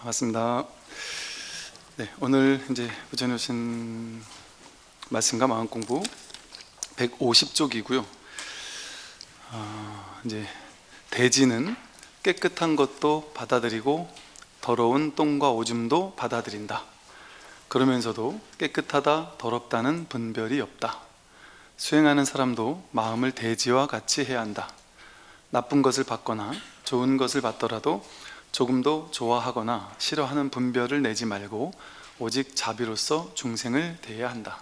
반갑습니다. 네, 오늘 이제 부전해 오신 말씀과 마음 공부 150쪽이고요. 이제 대지는 깨끗한 것도 받아들이고 더러운 똥과 오줌도 받아들인다. 그러면서도 깨끗하다, 더럽다는 분별이 없다. 수행하는 사람도 마음을 대지와 같이 해야 한다. 나쁜 것을 받거나 좋은 것을 받더라도 조금도 좋아하거나 싫어하는 분별을 내지 말고 오직 자비로서 중생을 대해야 한다.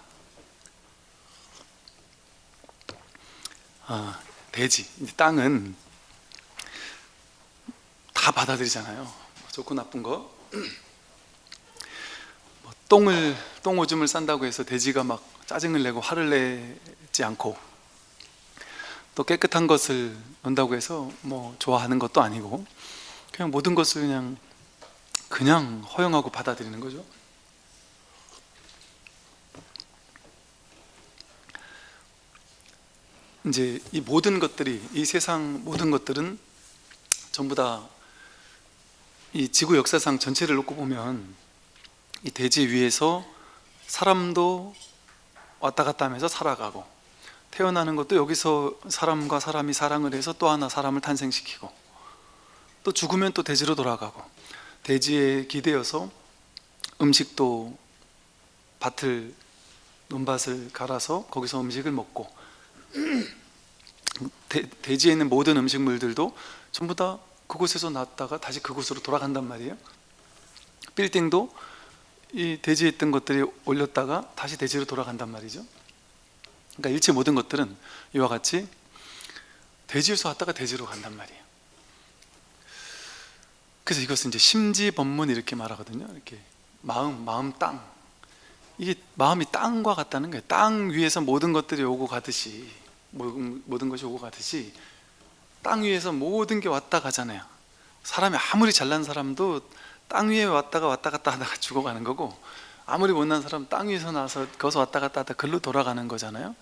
대지, 땅은 다 받아들이잖아요. 좋고 나쁜 거. 똥 오줌을 싼다고 해서 돼지가 막 짜증을 내고 화를 내지 않고, 또 깨끗한 것을 논다고 해서 뭐 좋아하는 것도 아니고, 그냥 모든 것을 그냥 허용하고 받아들이는 거죠. 이제 이 모든 것들이, 이 세상 모든 것들은 전부 다 이 지구 역사상 전체를 놓고 보면 이 대지 위에서 사람도 왔다 갔다 하면서 살아가고, 태어나는 것도 여기서 사람과 사람이 사랑을 해서 또 하나 사람을 탄생시키고, 또 죽으면 또 대지로 돌아가고, 대지에 기대어서 음식도 논밭을 갈아서 거기서 음식을 먹고, 대지에 있는 모든 음식물들도 전부 다 그곳에서 났다가 다시 그곳으로 돌아간단 말이에요. 빌딩도 이 대지에 있던 것들이 올렸다가 다시 대지로 돌아간단 말이죠. 그러니까 일체 모든 것들은 이와 같이 대지에서 왔다가 대지로 간단 말이에요. 그래서 이것은 이제 심지법문 이렇게 말하거든요. 이렇게 마음 땅. 이게 마음이 땅과 같다는 거예요. 땅 위에서 모든 것들이 오고 가듯이, 모든 것이 오고 가듯이 땅 위에서 모든 게 왔다 가잖아요. 사람이 아무리 잘난 사람도 땅 위에 왔다 갔다 하다가 죽어가는 거고, 아무리 못난 사람 땅 위에서 나와서 거기서 왔다 갔다 하다 글로 돌아가는 거잖아요.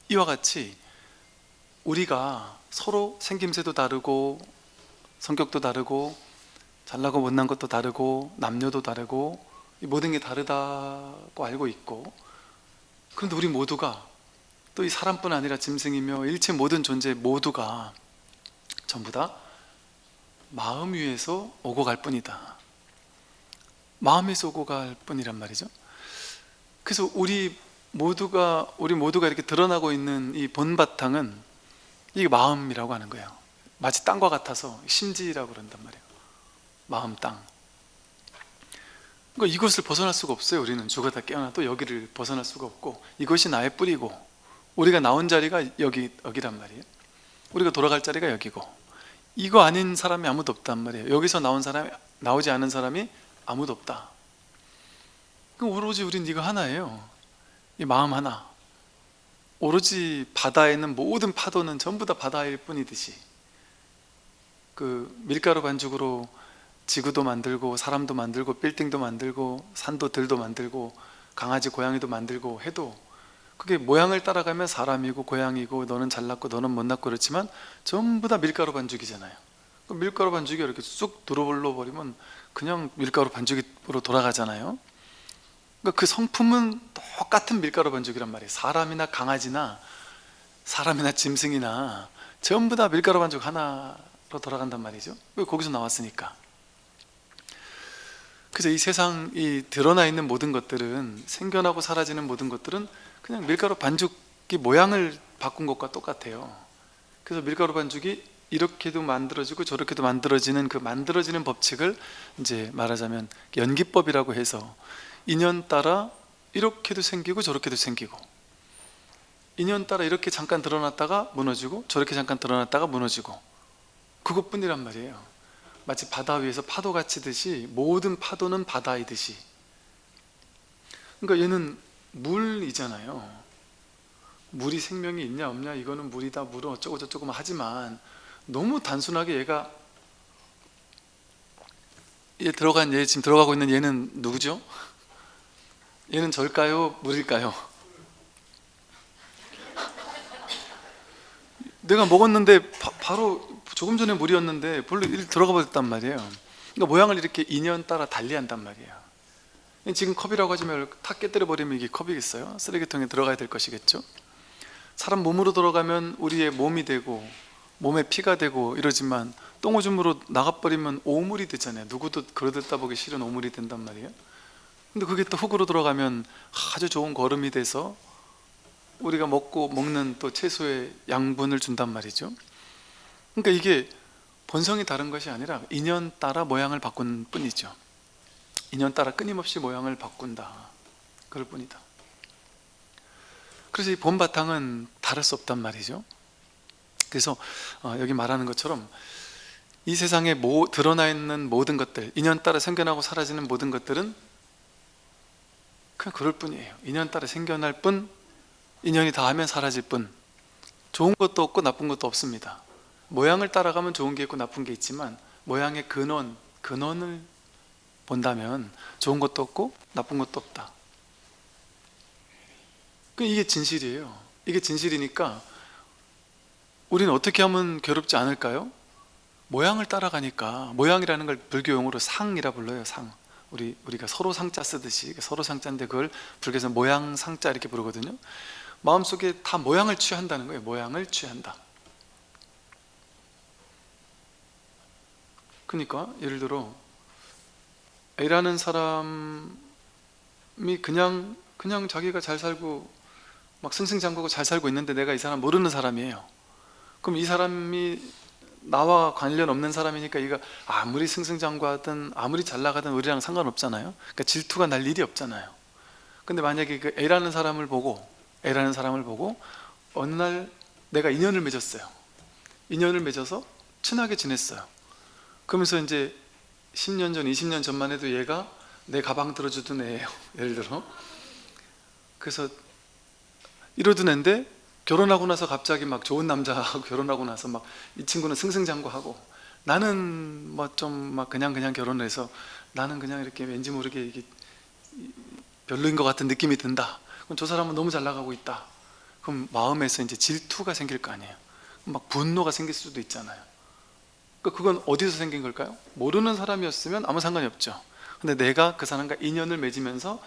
이와 같이 우리가 서로 생김새도 다르고 성격도 다르고 잘나고 못난 것도 다르고 남녀도 다르고 이 모든 게 다르다고 알고 있고, 그런데 우리 모두가 또 이 사람뿐 아니라 짐승이며 일체 모든 존재 모두가 전부 다 마음 위에서 오고 갈 뿐이다. 마음에서 오고 갈 뿐이란 말이죠. 그래서 우리 모두가 이렇게 드러나고 있는 이 본바탕은 이게 마음이라고 하는 거예요. 마치 땅과 같아서 심지라고 그런단 말이에요. 마음 땅. 그러니까 이것을 벗어날 수가 없어요. 우리는 죽었다 깨어나도 여기를 벗어날 수가 없고, 이것이 나의 뿌리고, 우리가 나온 자리가 여기란 말이에요. 우리가 돌아갈 자리가 여기고, 이거 아닌 사람이 아무도 없단 말이에요. 여기서 나오지 않은 사람이 아무도 없다. 그럼 오로지 우린 이거 하나예요. 이 마음 하나. 오로지 바다에 있는 모든 파도는 전부 다 바다일 뿐이듯이, 그 밀가루 반죽으로 지구도 만들고 사람도 만들고 빌딩도 만들고 산도 들도 만들고 강아지 고양이도 만들고 해도 그게 모양을 따라가면 사람이고 고양이고, 너는 잘났고 너는 못났고 그렇지만 전부 다 밀가루 반죽이잖아요. 그 밀가루 반죽이 이렇게 쑥 들어올려 버리면 그냥 밀가루 반죽으로 돌아가잖아요. 그러니까 그 성품은 똑같은 밀가루 반죽이란 말이에요. 사람이나 강아지나 사람이나 짐승이나 전부 다 밀가루 반죽 하나로 돌아간단 말이죠. 거기서 나왔으니까. 그래서 이 세상, 이 드러나 있는 모든 것들은, 생겨나고 사라지는 모든 것들은 그냥 밀가루 반죽이 모양을 바꾼 것과 똑같아요. 그래서 밀가루 반죽이 이렇게도 만들어지고 저렇게도 만들어지는 그 만들어지는 법칙을 이제 말하자면 연기법이라고 해서, 인연 따라 이렇게도 생기고 저렇게도 생기고, 인연 따라 이렇게 잠깐 드러났다가 무너지고 저렇게 잠깐 드러났다가 무너지고, 그것뿐이란 말이에요. 마치 바다 위에서 파도가 치듯이 모든 파도는 바다이듯이. 그러니까 얘는 물이잖아요. 물이 생명이 있냐 없냐, 이거는 물이다, 물은 어쩌고 저쩌고 하지만, 너무 단순하게 얘 지금 들어가고 있는 얘는 누구죠? 얘는 절까요? 물일까요? 내가 먹었는데 바로 조금 전에 물이었는데 별로 들어가 버렸단 말이에요. 그러니까 모양을 이렇게 인연 따라 달리한단 말이에요. 지금 컵이라고 하지만 탁 깨뜨려 버리면 이게 컵이겠어요? 쓰레기통에 들어가야 될 것이겠죠? 사람 몸으로 들어가면 우리의 몸이 되고 몸에 피가 되고 이러지만 똥오줌으로 나가버리면 오물이 되잖아요. 누구도 그러다 보기 싫은 오물이 된단 말이에요. 근데 그게 또 흙으로 들어가면 아주 좋은 거름이 돼서 우리가 먹는 또 채소의 양분을 준단 말이죠. 그러니까 이게 본성이 다른 것이 아니라 인연 따라 모양을 바꾼 뿐이죠. 인연 따라 끊임없이 모양을 바꾼다, 그럴 뿐이다. 그래서 이 본바탕은 다를 수 없단 말이죠. 그래서 여기 말하는 것처럼 이 세상에 드러나 있는 모든 것들, 인연 따라 생겨나고 사라지는 모든 것들은 그냥 그럴 뿐이에요. 인연 따라 생겨날 뿐, 인연이 닿으면 사라질 뿐. 좋은 것도 없고 나쁜 것도 없습니다. 모양을 따라가면 좋은 게 있고 나쁜 게 있지만 모양의 근원을 본다면 좋은 것도 없고 나쁜 것도 없다. 이게 진실이에요. 이게 진실이니까 우리는 어떻게 하면 괴롭지 않을까요? 모양을 따라가니까. 모양이라는 걸 불교 용어로 상이라 불러요. 상. 우리가 서로 상자 쓰듯이 서로 상자인데 그걸 불교에서 모양 상자 이렇게 부르거든요. 마음속에 다 모양을 취한다는 거예요. 모양을 취한다. 그러니까 예를 들어 A라는 사람이 그냥 자기가 잘 살고 막 승승장구하고 잘 살고 있는데 내가 이 사람 모르는 사람이에요. 그럼 이 사람이 나와 관련 없는 사람이니까 이가 아무리 승승장구하든 아무리 잘 나가든 우리랑 상관없잖아요. 그러니까 질투가 날 일이 없잖아요. 근데 만약에 그 A라는 사람을 보고 어느 날 내가 인연을 맺었어요. 인연을 맺어서 친하게 지냈어요. 그러면서 이제 10년 전, 20년 전만 해도 얘가 내 가방 들어주던 애예요. 예를 들어. 그래서 이러던 애인데 결혼하고 나서 갑자기 막 좋은 남자하고 결혼하고 나서 막 이 친구는 승승장구하고 나는 뭐 좀 막 그냥 결혼을 해서 나는 그냥 이렇게 왠지 모르게 이게 별로인 것 같은 느낌이 든다. 그럼 저 사람은 너무 잘 나가고 있다. 그럼 마음에서 이제 질투가 생길 거 아니에요. 막 분노가 생길 수도 있잖아요. 그건 어디서 생긴 걸까요? 모르는 사람이었으면 아무 상관이 없죠. 근데 내가 그 사람과 인연을 맺으면서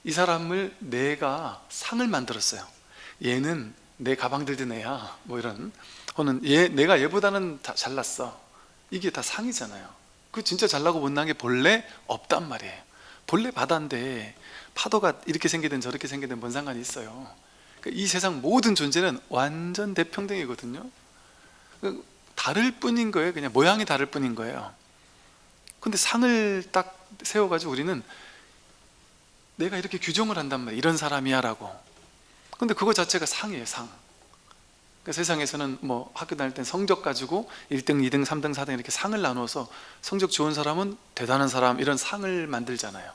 이 사람을 내가 상을 만들었어요. 얘는 내 가방 들던 애야, 뭐 이런. 혹은 내가 얘보다는 다 잘났어. 이게 다 상이잖아요. 그 진짜 잘나고 못난 게 본래 없단 말이에요. 본래 바다인데 파도가 이렇게 생기든 저렇게 생기든 뭔 상관이 있어요. 그러니까 이 세상 모든 존재는 완전 대평등이거든요. 다를 뿐인 거예요. 그냥 모양이 다를 뿐인 거예요. 근데 상을 딱 세워가지고 우리는 내가 이렇게 규정을 한단 말이에요. 이런 사람이야 라고. 근데 그거 자체가 상이에요. 상. 그러니까 세상에서는 뭐 학교 다닐 땐 성적 가지고 1등, 2등, 3등, 4등 이렇게 상을 나눠서 성적 좋은 사람은 대단한 사람 이런 상을 만들잖아요.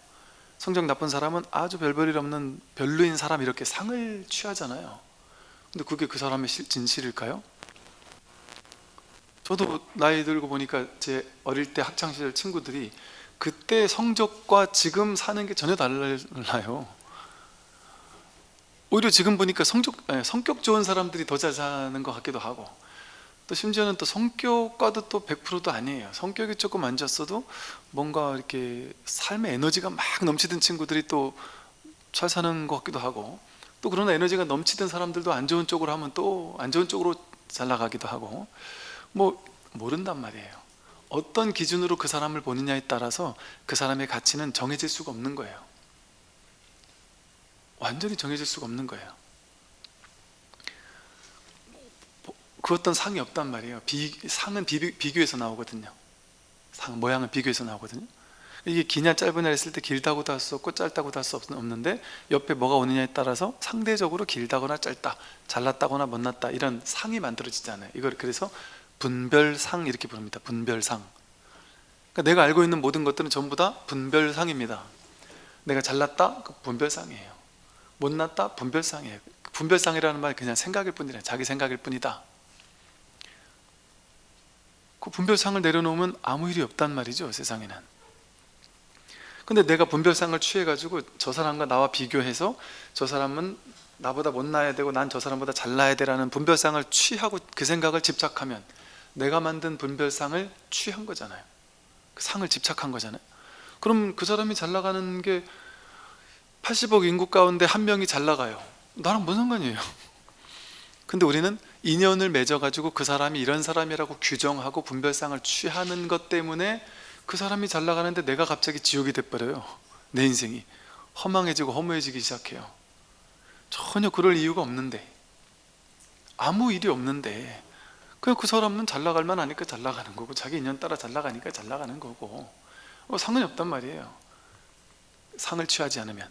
성적 나쁜 사람은 아주 별 볼 일 없는 별로인 사람 이렇게 상을 취하잖아요. 근데 그게 그 사람의 진실일까요? 저도 나이 들고 보니까 제 어릴 때 학창시절 친구들이 그때 성적과 지금 사는 게 전혀 달라요. 오히려 지금 보니까 성격 좋은 사람들이 더 잘 사는 것 같기도 하고, 또 심지어는 또 성격과도 또 100%도 아니에요. 성격이 조금 안 좋았어도 뭔가 이렇게 삶의 에너지가 막 넘치던 친구들이 또 잘 사는 것 같기도 하고, 또 그런 에너지가 넘치던 사람들도 안 좋은 쪽으로 하면 또 안 좋은 쪽으로 잘 나가기도 하고, 뭐 모른단 말이에요. 어떤 기준으로 그 사람을 보느냐에 따라서 그 사람의 가치는 정해질 수가 없는 거예요. 완전히 정해질 수가 없는 거예요. 그 어떤 상이 없단 말이에요. 상은 비교해서 나오거든요. 모양은 비교해서 나오거든요. 이게 기냐 짧으냐 했을 때 길다고도 할 수 없고 짧다고도 할 수 없는데 옆에 뭐가 오느냐에 따라서 상대적으로 길다거나 짧다, 잘났다거나 못났다 이런 상이 만들어지잖아요. 이걸 그래서 분별상 이렇게 부릅니다. 분별상. 그러니까 내가 알고 있는 모든 것들은 전부 다 분별상입니다. 내가 잘났다? 그 분별상이에요. 못났다? 분별상이에요. 분별상이라는 말 그냥 생각일 뿐이라, 자기 생각일 뿐이다. 그 분별상을 내려놓으면 아무 일이 없단 말이죠, 세상에는. 근데 내가 분별상을 취해가지고 저 사람과 나와 비교해서 저 사람은 나보다 못나야 되고 난 저 사람보다 잘나야 되라는 분별상을 취하고 그 생각을 집착하면 내가 만든 분별상을 취한 거잖아요. 상을 집착한 거잖아요. 그럼 그 사람이 잘 나가는 게 80억 인구 가운데 한 명이 잘 나가요. 나랑 뭔 상관이에요? 근데 우리는 인연을 맺어가지고 그 사람이 이런 사람이라고 규정하고 분별상을 취하는 것 때문에 그 사람이 잘 나가는데 내가 갑자기 지옥이 돼버려요. 내 인생이 허망해지고 허무해지기 시작해요. 전혀 그럴 이유가 없는데, 아무 일이 없는데 그냥 그 사람은 잘 나갈 만하니까 잘 나가는 거고, 자기 인연 따라 잘 나가니까 잘 나가는 거고, 상관이 없단 말이에요, 상을 취하지 않으면.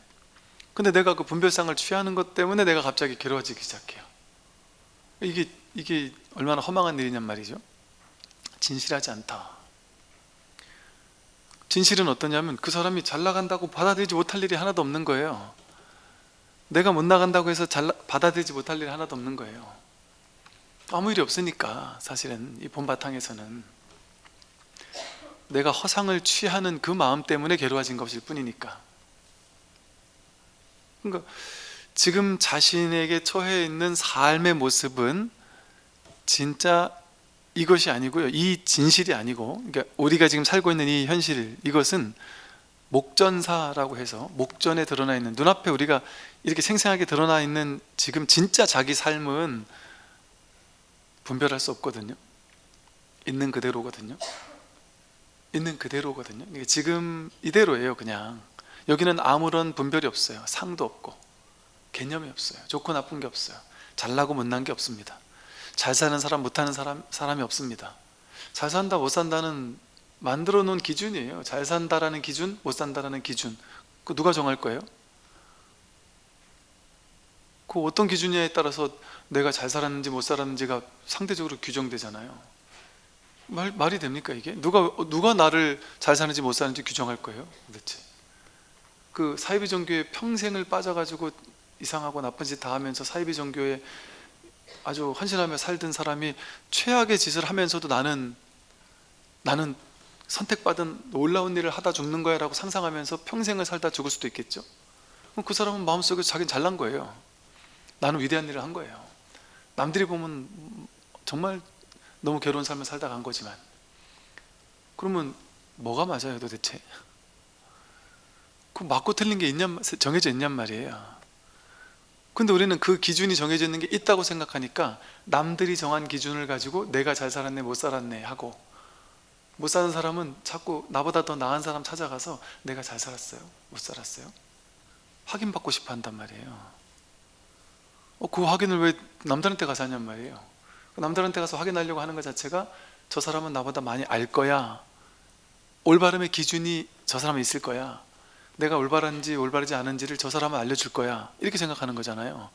근데 내가 그 분별상을 취하는 것 때문에 내가 갑자기 괴로워지기 시작해요. 이게 얼마나 허망한 일이냔 말이죠. 진실하지 않다. 진실은 어떠냐면 그 사람이 잘 나간다고 받아들이지 못할 일이 하나도 없는 거예요. 내가 못 나간다고 해서 받아들이지 못할 일이 하나도 없는 거예요. 아무 일이 없으니까. 사실은 이 본바탕에서는 내가 허상을 취하는 그 마음 때문에 괴로워진 것일 뿐이니까. 그러니까 지금 자신에게 처해 있는 삶의 모습은 진짜 이것이 아니고요, 이 진실이 아니고, 그러니까 우리가 지금 살고 있는 이 현실, 이것은 목전사라고 해서 목전에 드러나 있는, 눈앞에 우리가 이렇게 생생하게 드러나 있는 지금 진짜 자기 삶은 분별할 수 없거든요. 있는 그대로거든요. 있는 그대로거든요. 그러니까 지금 이대로예요. 그냥 여기는 아무런 분별이 없어요. 상도 없고 개념이 없어요. 좋고 나쁜 게 없어요. 잘나고 못난 게 없습니다. 잘 사는 사람, 못하는 사람이 없습니다. 잘 산다 못 산다는 만들어 놓은 기준이에요. 잘 산다라는 기준, 못 산다라는 기준, 그 누가 정할 거예요? 그 어떤 기준이냐에 따라서 내가 잘 살았는지 못 살았는지가 상대적으로 규정되잖아요. 말이 됩니까 이게? 누가 나를 잘 사는지 못 사는지 규정할 거예요 도대체? 그 사이비 종교에 평생을 빠져가지고 이상하고 나쁜 짓 다 하면서 사이비 종교에 아주 헌신하며 살던 사람이 최악의 짓을 하면서도 나는 선택받은 놀라운 일을 하다 죽는 거야 라고 상상하면서 평생을 살다 죽을 수도 있겠죠. 그럼 그 사람은 마음속에 자기는 잘난 거예요. 나는 위대한 일을 한 거예요. 남들이 보면 정말 너무 괴로운 삶을 살다 간 거지만. 그러면 뭐가 맞아요 도대체? 그 맞고 틀린 게 정해져 있냔 말이에요. 근데 우리는 그 기준이 정해져 있는 게 있다고 생각하니까 남들이 정한 기준을 가지고 내가 잘 살았네 못 살았네 하고, 못 사는 사람은 자꾸 나보다 더 나은 사람 찾아가서 내가 잘 살았어요 못 살았어요 확인받고 싶어 한단 말이에요. 그 확인을 왜 남들한테 가서 하냔 말이에요. 남들한테 가서 확인하려고 하는 것 자체가 저 사람은 나보다 많이 알 거야, 올바름의 기준이 저 사람에 있을 거야, 내가 올바른지 올바르지 않은지를 저 사람은 알려줄 거야, 이렇게 생각하는 거잖아요.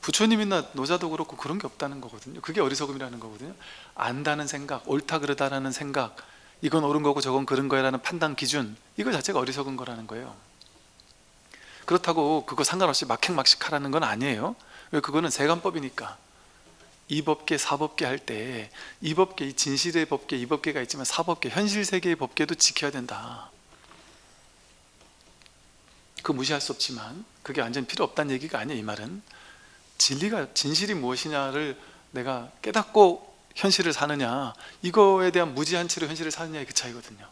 부처님이나 노자도 그렇고 그런 게 없다는 거거든요. 그게 어리석음이라는 거거든요. 안다는 생각, 옳다 그르다라는 생각, 이건 옳은 거고 저건 그른 거야 라는 판단 기준, 이거 자체가 어리석은 거라는 거예요. 그렇다고 그거 상관없이 막행막식 하라는 건 아니에요. 왜? 그거는 세간법이니까. 이법계, 사법계 할 때 이법계, 이 진실의 법계, 이법계가 있지만 사법계, 현실 세계의 법계도 지켜야 된다. 그 무시할 수 없지만 그게 완전 필요 없다는 얘기가 아니에요. 이 말은 진실이 무엇이냐를 내가 깨닫고 현실을 사느냐, 이거에 대한 무지한 채로 현실을 사느냐의 그 차이거든요.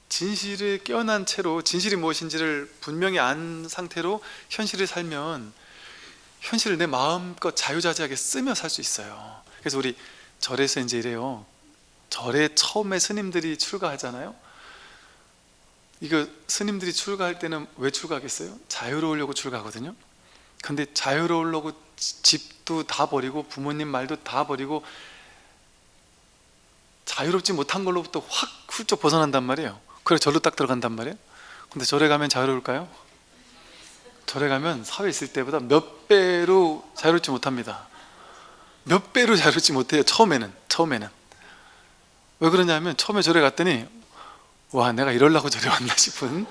진실을 깨어난 채로 진실이 무엇인지를 분명히 안 상태로 현실을 살면 현실을 내 마음껏 자유자재하게 쓰며 살 수 있어요. 그래서 우리 절에서 이제 이래요. 절에 처음에 스님들이 출가하잖아요. 이거 스님들이 출가할 때는 왜 출가하겠어요? 자유로우려고 출가하거든요. 근데 자유로우려고 집도 다 버리고 부모님 말도 다 버리고 자유롭지 못한 걸로부터 확 훌쩍 벗어난단 말이에요. 그래 절로 딱 들어간단 말이에요. 근데 절에 가면 자유로울까요? 절에 가면 사회에 있을 때보다 몇 배로 자유롭지 못합니다. 몇 배로 자유롭지 못해요. 처음에는 왜 그러냐면 처음에 절에 갔더니 와, 내가 이러려고 절에 왔나 싶은,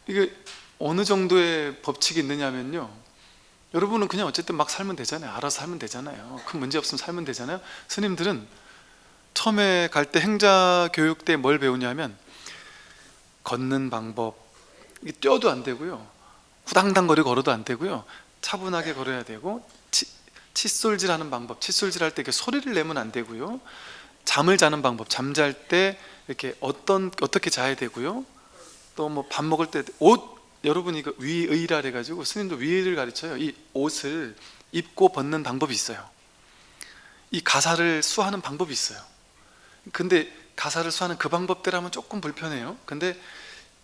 이게 어느 정도의 법칙이 있느냐면요, 여러분은 그냥 어쨌든 막 살면 되잖아요. 알아서 살면 되잖아요. 큰 문제 없으면 살면 되잖아요. 스님들은 처음에 갈 때 행자 교육 때 뭘 배우냐면 걷는 방법, 이게 뛰어도 안 되고요, 후당당거리고 걸어도 안 되고요, 차분하게 걸어야 되고, 칫솔질하는 방법, 칫솔질할 때 이렇게 소리를 내면 안 되고요, 잠을 자는 방법, 잠잘 때 이렇게 어떻게 자야 되고요. 또 뭐 밥 먹을 때 옷, 여러분이 그 위의라 해가지고 스님도 위의를 가르쳐요. 이 옷을 입고 벗는 방법이 있어요. 이 가사를 수하는 방법이 있어요. 근데 가사를 수하는 그 방법대로 하면 조금 불편해요. 근데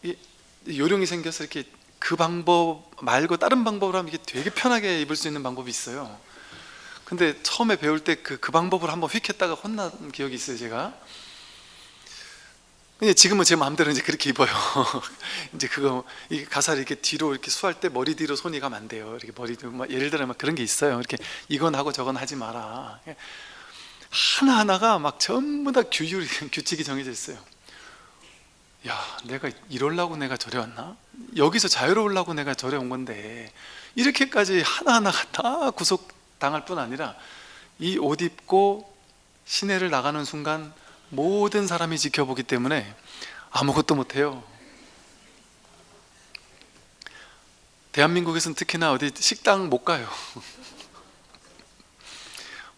이 요령이 생겨서 이렇게 그 방법 말고 다른 방법으로 하면 이게 되게 편하게 입을 수 있는 방법이 있어요. 근데 처음에 배울 때 그 방법을 한번 휙 했다가 혼난 기억이 있어요, 제가. 근데 지금은 제 마음대로 이제 그렇게 입어요. 이제 그거 이 가사를 이렇게 뒤로 이렇게 수할 때 머리 뒤로 손이 가면 안 돼요. 이렇게 머리 뒤로 막 예를 들어 막 그런 게 있어요. 이렇게 이건 하고 저건 하지 마라. 하나 하나가 막 전부 다 규칙이 정해져 있어요. 야, 내가 이러려고 내가 절에 왔나? 여기서 자유로우려고 내가 절에 온 건데 이렇게까지 하나 하나가 다 구속당할 뿐 아니라 이 옷 입고 시내를 나가는 순간 모든 사람이 지켜보기 때문에 아무것도 못해요. 대한민국에서는 특히나 어디 식당 못 가요.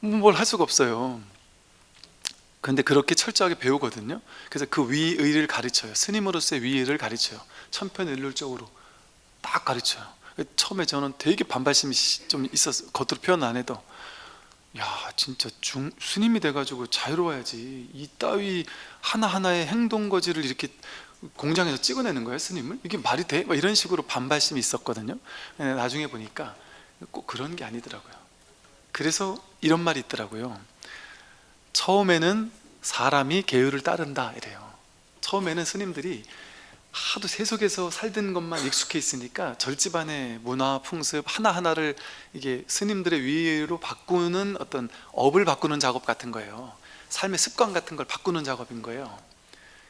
뭘 할 수가 없어요. 그런데 그렇게 철저하게 배우거든요. 그래서 그 위의를 가르쳐요. 스님으로서의 위의를 가르쳐요. 천편일률적으로 딱 가르쳐요. 처음에 저는 되게 반발심이 좀 있었어요. 겉으로 표현 안 해도 야, 진짜 스님이 돼가지고 자유로워야지 이 따위 하나하나의 행동거지를 이렇게 공장에서 찍어내는 거예요, 스님을? 이게 말이 돼? 막 이런 식으로 반발심이 있었거든요. 나중에 보니까 꼭 그런 게 아니더라고요. 그래서 이런 말이 있더라고요. 처음에는 사람이 계율을 따른다 이래요. 처음에는 스님들이 하도 세속에서 살던 것만 익숙해 있으니까 절집안의 문화, 풍습 하나하나를 이게 스님들의 위로 바꾸는 어떤 업을 바꾸는 작업 같은 거예요. 삶의 습관 같은 걸 바꾸는 작업인 거예요.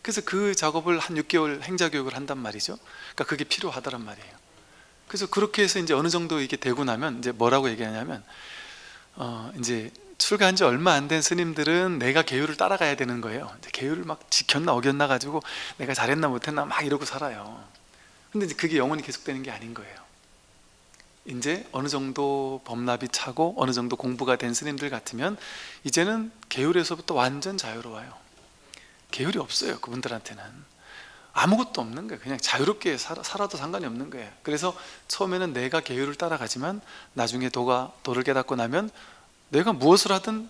그래서 그 작업을 한 6개월 행자교육을 한단 말이죠. 그러니까 그게 필요하다란 말이에요. 그래서 그렇게 해서 이제 어느 정도 이게 되고 나면 이제 뭐라고 얘기하냐면 이제 출가한 지 얼마 안 된 스님들은 내가 계율을 따라가야 되는 거예요. 이제 계율을 막 지켰나 어겼나 가지고 내가 잘했나 못했나 막 이러고 살아요. 근데 이제 그게 영원히 계속되는 게 아닌 거예요. 이제 어느 정도 법납이 차고 어느 정도 공부가 된 스님들 같으면 이제는 계율에서부터 완전 자유로워요. 계율이 없어요. 그분들한테는 아무것도 없는 거예요. 그냥 자유롭게 살아도 상관이 없는 거예요. 그래서 처음에는 내가 계율을 따라가지만 나중에 도를 깨닫고 나면 내가 무엇을 하든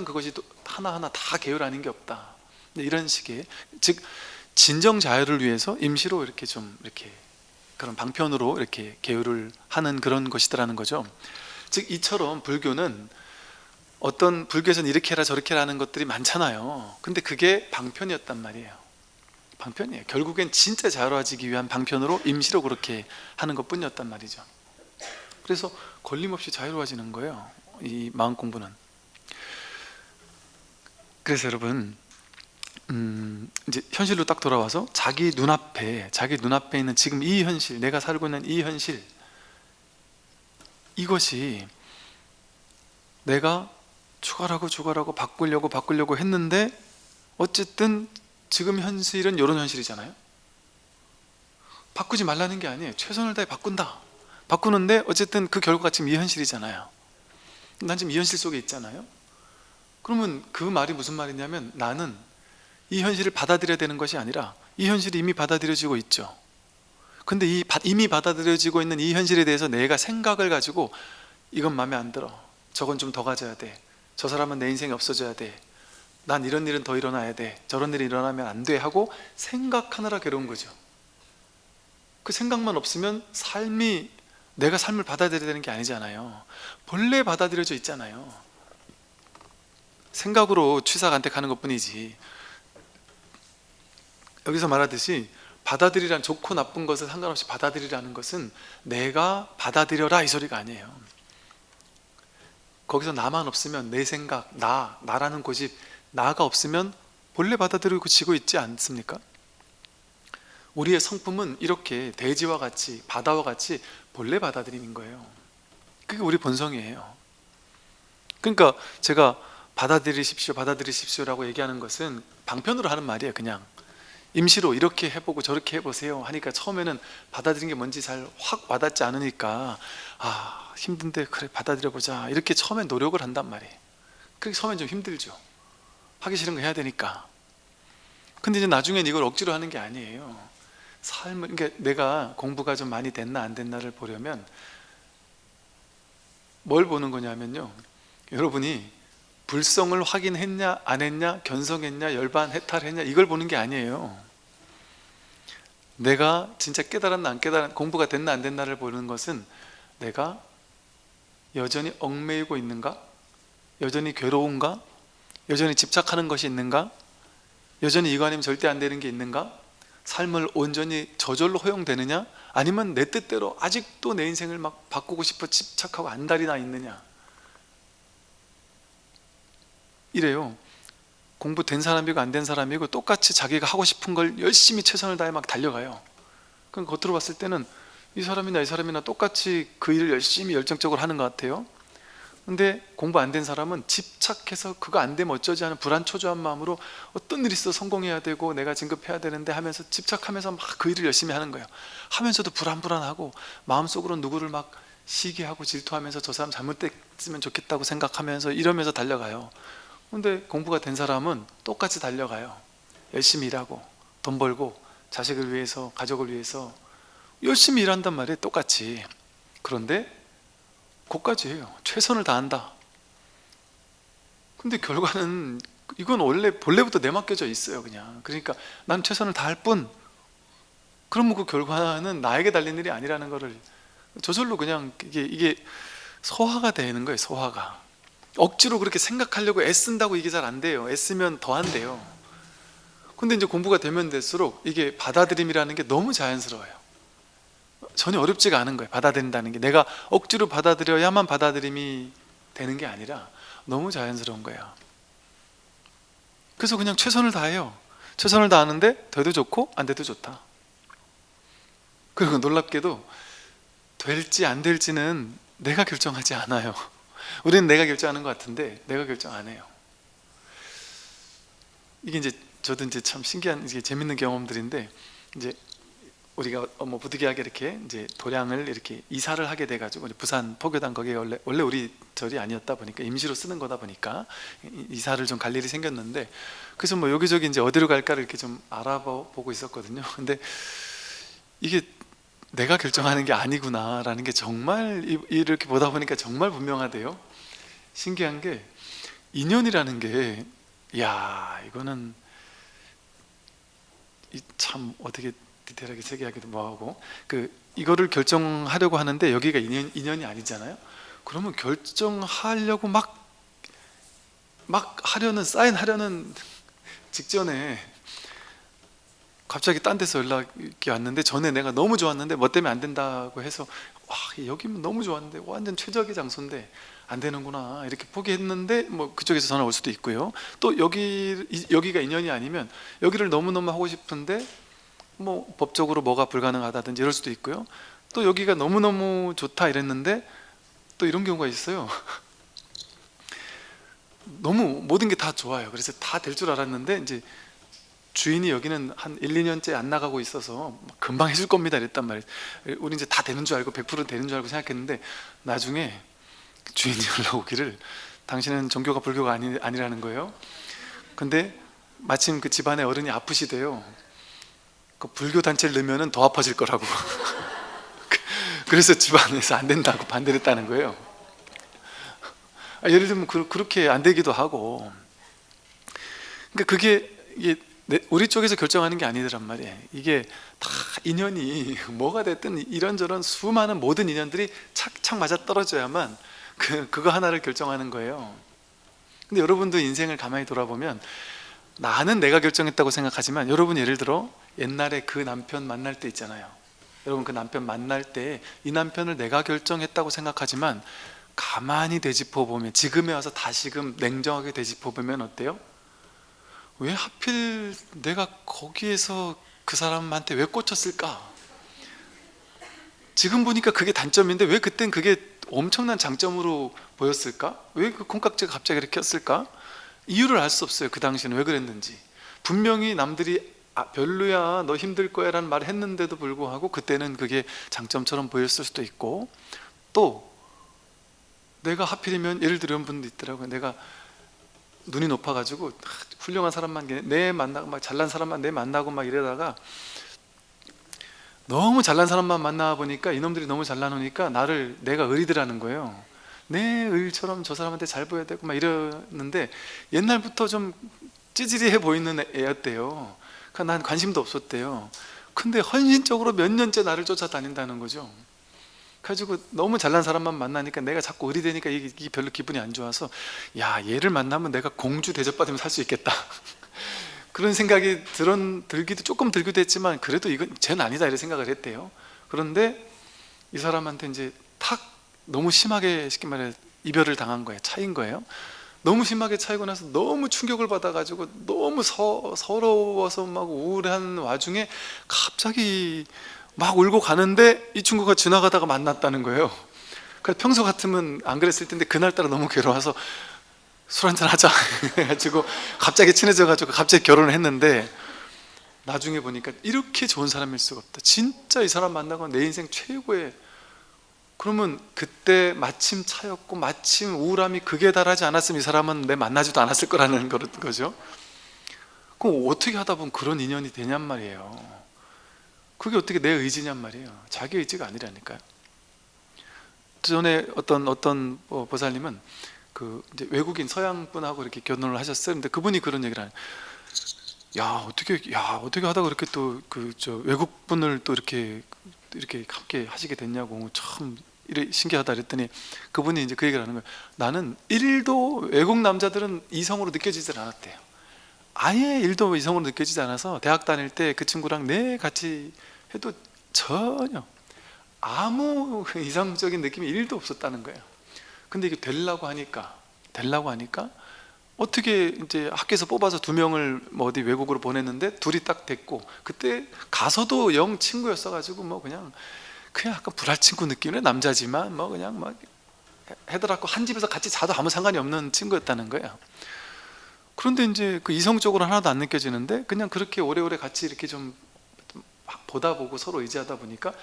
그것이 하나하나 다 계율 아닌 게 없다. 이런 식의, 즉 진정 자유를 위해서 임시로 이렇게 좀 이렇게 그런 방편으로 이렇게 계율을 하는 그런 것이더라는 거죠. 즉 이처럼 불교는 어떤 불교에서는 이렇게 해라 저렇게 해라 하는 것들이 많잖아요. 근데 그게 방편이었단 말이에요. 방편이에요. 결국엔 진짜 자유로워지기 위한 방편으로 임시로 그렇게 하는 것 뿐이었단 말이죠. 그래서 걸림없이 자유로워지는 거예요, 이 마음 공부는. 그래서 여러분 이제 현실로 딱 돌아와서 자기 눈앞에 있는 지금 이 현실, 내가 살고 있는 이 현실, 이것이 내가 추가라고 바꾸려고 했는데 어쨌든 지금 현실은 이런 현실이잖아요. 바꾸지 말라는 게 아니에요. 최선을 다해 바꾸는데 어쨌든 그 결과가 지금 이 현실이잖아요. 난 지금 이 현실 속에 있잖아요. 그러면 그 말이 무슨 말이냐면 나는 이 현실을 받아들여야 되는 것이 아니라 이 현실이 이미 받아들여지고 있죠. 근데 이미 받아들여지고 있는 이 현실에 대해서 내가 생각을 가지고 이건 마음에 안 들어, 저건 좀 더 가져야 돼, 저 사람은 내 인생에 없어져야 돼, 난 이런 일은 더 일어나야 돼, 저런 일이 일어나면 안 돼 하고 생각하느라 괴로운 거죠. 그 생각만 없으면 내가 삶을 받아들여야 되는 게 아니잖아요. 본래 받아들여져 있잖아요. 생각으로 취사간택하는 것뿐이지. 여기서 말하듯이 받아들이란, 좋고 나쁜 것을 상관없이 받아들이라는 것은 내가 받아들여라 이 소리가 아니에요. 거기서 나만 없으면 내 생각, 나라는 고집, 나가 없으면 본래 받아들이고 지고 있지 않습니까? 우리의 성품은 이렇게 대지와 같이, 바다와 같이 본래 받아들이는 거예요. 그게 우리 본성이에요. 그러니까 제가 받아들이십시오 라고 얘기하는 것은 방편으로 하는 말이에요. 그냥 임시로 이렇게 해보고 저렇게 해보세요 하니까 처음에는 받아들이는 게 뭔지 잘 확 와닿지 않으니까 힘든데 그래 받아들여보자 이렇게 처음엔 노력을 한단 말이에요. 그렇게 처음엔 좀 힘들죠. 하기 싫은 거 해야 되니까. 근데 이제 나중엔 이걸 억지로 하는 게 아니에요. 삶을, 그러니까 내가 공부가 좀 많이 됐나 안 됐나를 보려면 뭘 보는 거냐면요, 여러분이 불성을 확인했냐 안 했냐, 견성했냐, 열반 해탈했냐, 이걸 보는 게 아니에요. 내가 진짜 깨달았나 안 깨달았나, 공부가 됐나 안 됐나를 보는 것은 내가 여전히 얽매이고 있는가, 여전히 괴로운가, 여전히 집착하는 것이 있는가, 여전히 이거 아니면 절대 안 되는 게 있는가, 삶을 온전히 저절로 허용되느냐, 아니면 내 뜻대로 아직도 내 인생을 막 바꾸고 싶어 집착하고 안달이 나 있느냐. 이래요. 공부된 사람이고 안 된 사람이고 똑같이 자기가 하고 싶은 걸 열심히 최선을 다해 막 달려가요. 그럼 겉으로 봤을 때는 이 사람이나 이 사람이나 똑같이 그 일을 열심히 열정적으로 하는 것 같아요. 근데 공부 안 된 사람은 집착해서 그거 안 되면 어쩌지 하는 불안초조한 마음으로 어떤 일이 있어 성공해야 되고 내가 진급해야 되는데 하면서 집착하면서 막 그 일을 열심히 하는 거예요. 하면서도 불안불안하고 마음속으로 누구를 막 시기하고 질투하면서 저 사람 잘못됐으면 좋겠다고 생각하면서 이러면서 달려가요. 근데 공부가 된 사람은 똑같이 달려가요. 열심히 일하고 돈 벌고 자식을 위해서, 가족을 위해서 열심히 일한단 말이에요, 똑같이. 그런데 그것까지 해요. 최선을 다한다. 근데 결과는 이건 원래 본래부터 내맡겨져 있어요, 그냥. 그러니까 난 최선을 다할 뿐, 그러면 그 결과는 나에게 달린 일이 아니라는 거를 저절로 그냥 이게 소화가 되는 거예요, 소화가. 억지로 그렇게 생각하려고 애쓴다고 이게 잘 안 돼요. 애쓰면 더 안 돼요. 근데 이제 공부가 되면 될수록 이게 받아들임이라는 게 너무 자연스러워요. 전혀 어렵지가 않은 거예요, 받아들인다는 게. 내가 억지로 받아들여야만 받아들임이 되는 게 아니라 너무 자연스러운 거예요. 그래서 그냥 최선을 다해요. 최선을 다하는데 돼도 좋고 안 돼도 좋다. 그리고 놀랍게도 될지 안 될지는 내가 결정하지 않아요. 우리는 내가 결정하는 것 같은데 내가 결정 안 해요. 이게 이제 저도 이제 참 신기한, 이게 재밌는 경험들인데, 이제 우리가 부득이하게 이렇게 이제 도량을 이렇게 이사를 하게 돼가지고, 부산 포교당 거기에 원래 우리 절이 아니었다 보니까 임시로 쓰는 거다 보니까 이사를 좀 갈 일이 생겼는데, 그래서 뭐 여기저기 이제 어디로 갈까를 이렇게 좀 알아보고 있었거든요. 근데 이게 내가 결정하는 게 아니구나라는 게 정말 이렇게 보다 보니까 정말 분명하대요. 신기한 게 인연이라는 게, 야, 이거는 참 어떻게 디테일하게 세계하기도 뭐하고, 이거를 결정하려고 하는데 여기가 인연이 아니잖아요. 그러면 결정하려고 막 하려는, 사인하려는 직전에 갑자기 딴 데서 연락이 왔는데, 전에 내가 너무 좋았는데 뭐 때문에 안 된다고 해서, 와, 여기면 너무 좋았는데 완전 최적의 장소인데 안 되는구나 이렇게 포기했는데, 뭐 그쪽에서 전화 올 수도 있고요. 또 여기가 인연이 아니면 여기를 너무너무 하고 싶은데 뭐 법적으로 뭐가 불가능하다든지 이럴 수도 있고요. 또 여기가 너무너무 좋다 이랬는데 또 이런 경우가 있어요. 너무 모든 게 다 좋아요. 그래서 다 될 줄 알았는데 이제 주인이 여기는 한 1, 2년째 안 나가고 있어서 금방 해줄 겁니다 이랬단 말이에요. 우리 이제 다 되는 줄 알고 100% 되는 줄 알고 생각했는데, 나중에 주인이 연락 오기를 당신은 종교가 불교가 아니라는 거예요. 근데 마침 그 집안의 어른이 아프시대요. 그 불교 단체를 넣으면 더 아파질 거라고. 그래서 집안에서 안 된다고 반대를 했다는 거예요. 예를 들면 그렇게 안 되기도 하고. 그러니까 그게 우리 쪽에서 결정하는 게 아니더란 말이에요. 이게 다 인연이 뭐가 됐든 이런저런 수많은 모든 인연들이 착착 맞아 떨어져야만 그거 하나를 결정하는 거예요. 근데 여러분도 인생을 가만히 돌아보면, 나는 내가 결정했다고 생각하지만, 여러분 예를 들어 옛날에 그 남편 만날 때 있잖아요. 여러분 그 남편 만날 때 이 남편을 내가 결정했다고 생각하지만, 가만히 되짚어 보면, 지금에 와서 다시금 냉정하게 되짚어 보면 어때요? 왜 하필 내가 거기에서 그 사람한테 왜 꽂혔을까? 지금 보니까 그게 단점인데 왜 그땐 그게 엄청난 장점으로 보였을까? 왜 그 콩깍지가 갑자기 이렇게 꼈을까? 이유를 알 수 없어요. 그 당시에는 왜 그랬는지. 분명히 남들이 별로야, 너 힘들 거야 라는 말을 했는데도 불구하고 그때는 그게 장점처럼 보였을 수도 있고, 또 내가 하필이면, 예를 들어 이런 분도 있더라고요. 내가 눈이 높아가지고 훌륭한 사람만 내 만나고 막 잘난 사람만 내 만나고 막 이러다가 너무 잘난 사람만 만나 보니까 이놈들이 너무 잘나노니까 내가 의리더라는 거예요. 내 의리처럼 저 사람한테 잘 보여야 되고 막 이러는데 옛날부터 좀 찌질이해 보이는 애였대요. 그러니까 난 관심도 없었대요. 근데 헌신적으로 몇 년째 나를 쫓아다닌다는 거죠. 그래가지고 너무 잘난 사람만 만나니까 내가 자꾸 의리되니까 이게 별로 기분이 안 좋아서, 야, 얘를 만나면 내가 공주 대접받으면 살 수 있겠다 그런 생각이 조금 들기도 했지만, 그래도 이건 쟤는 아니다 이런 생각을 했대요. 그런데 이 사람한테 이제 탁 너무 심하게, 쉽게 말해 이별을 당한 거예요. 차인 거예요. 너무 심하게 차이고 나서 너무 충격을 받아가지고 너무 서러워서 막 우울한 와중에 갑자기 막 울고 가는데 이 친구가 지나가다가 만났다는 거예요. 그래서 평소 같으면 안 그랬을 텐데 그날따라 너무 괴로워서 술 한잔 하자 해가지고 갑자기 친해져가지고 갑자기 결혼을 했는데, 나중에 보니까 이렇게 좋은 사람일 수가 없다. 진짜 이 사람 만나고 내 인생 최고의, 그러면 그때 마침 차였고 마침 우울함이 극에 달하지 않았으면 이 사람은 내 만나지도 않았을 거라는 거죠. 그럼 어떻게 하다 보면 그런 인연이 되냔 말이에요. 그게 어떻게 내 의지냔 말이에요. 자기 의지가 아니라니까요. 전에 어떤 보살님은 이제 외국인 서양 분하고 이렇게 결혼을 하셨어요. 근데 그분이 그런 얘기를 하는, 어떻게 하다가 이렇게 또 외국 분을 또 이렇게 함께 하시게 됐냐고, 참 신기하다 그랬더니 그분이 이제 그 얘기를 하는 거예요. 나는 1도 외국 남자들은 이성으로 느껴지질 않았대요. 아예 1도 이성으로 느껴지지 않아서 대학 다닐 때 그 친구랑 같이 해도 전혀 아무 이상적인 느낌이 1도 없었다는 거예요. 근데 이게 되려고 하니까 어떻게 이제 학교에서 뽑아서 2명을 어디 외국으로 보냈는데 둘이 딱 됐고, 그때 가서도 영 친구였어가지고 그냥 약간 불알 친구 느낌의 남자지만 그냥 막 해더라고, 한 집에서 같이 자도 아무 상관이 없는 친구였다는 거예요. 그런데 이제 그 이성적으로 하나도 안 느껴지는데 그냥 그렇게 오래오래 같이 이렇게 좀 보다 보고 서로 의지하다 보니까,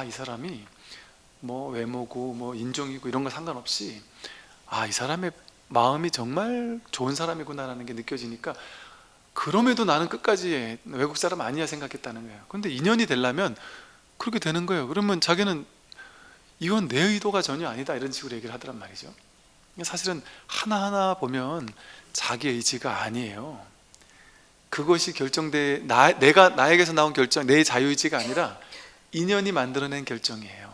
이 사람이 외모고 인종이고 이런 거 상관없이 이 사람의 마음이 정말 좋은 사람이구나라는 게 느껴지니까, 그럼에도 나는 끝까지 외국 사람 아니야 생각했다는 거예요. 근데 인연이 되려면 그렇게 되는 거예요. 그러면 자기는 이건 내 의도가 전혀 아니다 이런 식으로 얘기를 하더란 말이죠. 사실은 하나하나 보면 자기 의지가 아니에요. 그것이 내가 나에게서 나온 결정, 내 자유의지가 아니라 인연이 만들어낸 결정이에요.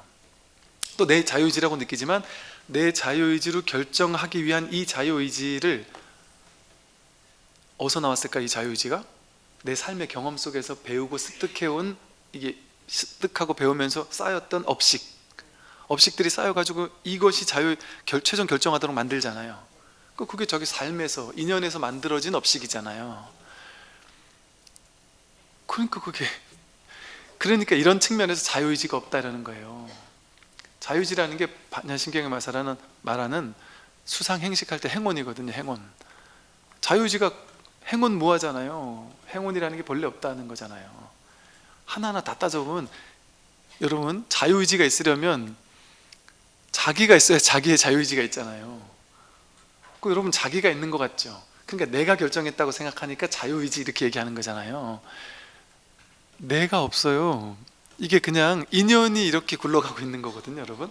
또 내 자유의지라고 느끼지만 내 자유의지로 결정하기 위한 이 자유의지를, 어디서 나왔을까? 이 자유의지가 내 삶의 경험 속에서 배우고 습득해온, 이게 습득하고 배우면서 쌓였던 업식들이 쌓여가지고 이것이 최종 결정하도록 만들잖아요. 그게 저기 삶에서, 인연에서 만들어진 업식이잖아요. 그러니까 이런 측면에서 자유의지가 없다라는 거예요. 자유의지라는 게 반야신경에 말하는 수상행식할 때 행운이거든요. 행운. 자유의지가 행운무하잖아요. 행운이라는 게 본래 없다는 거잖아요. 하나하나 다 따져보면, 여러분, 자유의지가 있으려면 자기가 있어야 자기의 자유의지가 있잖아요. 여러분, 자기가 있는 것 같죠? 그러니까 내가 결정했다고 생각하니까 자유의지 이렇게 얘기하는 거잖아요. 내가 없어요. 이게 그냥 인연이 이렇게 굴러가고 있는 거거든요. 여러분,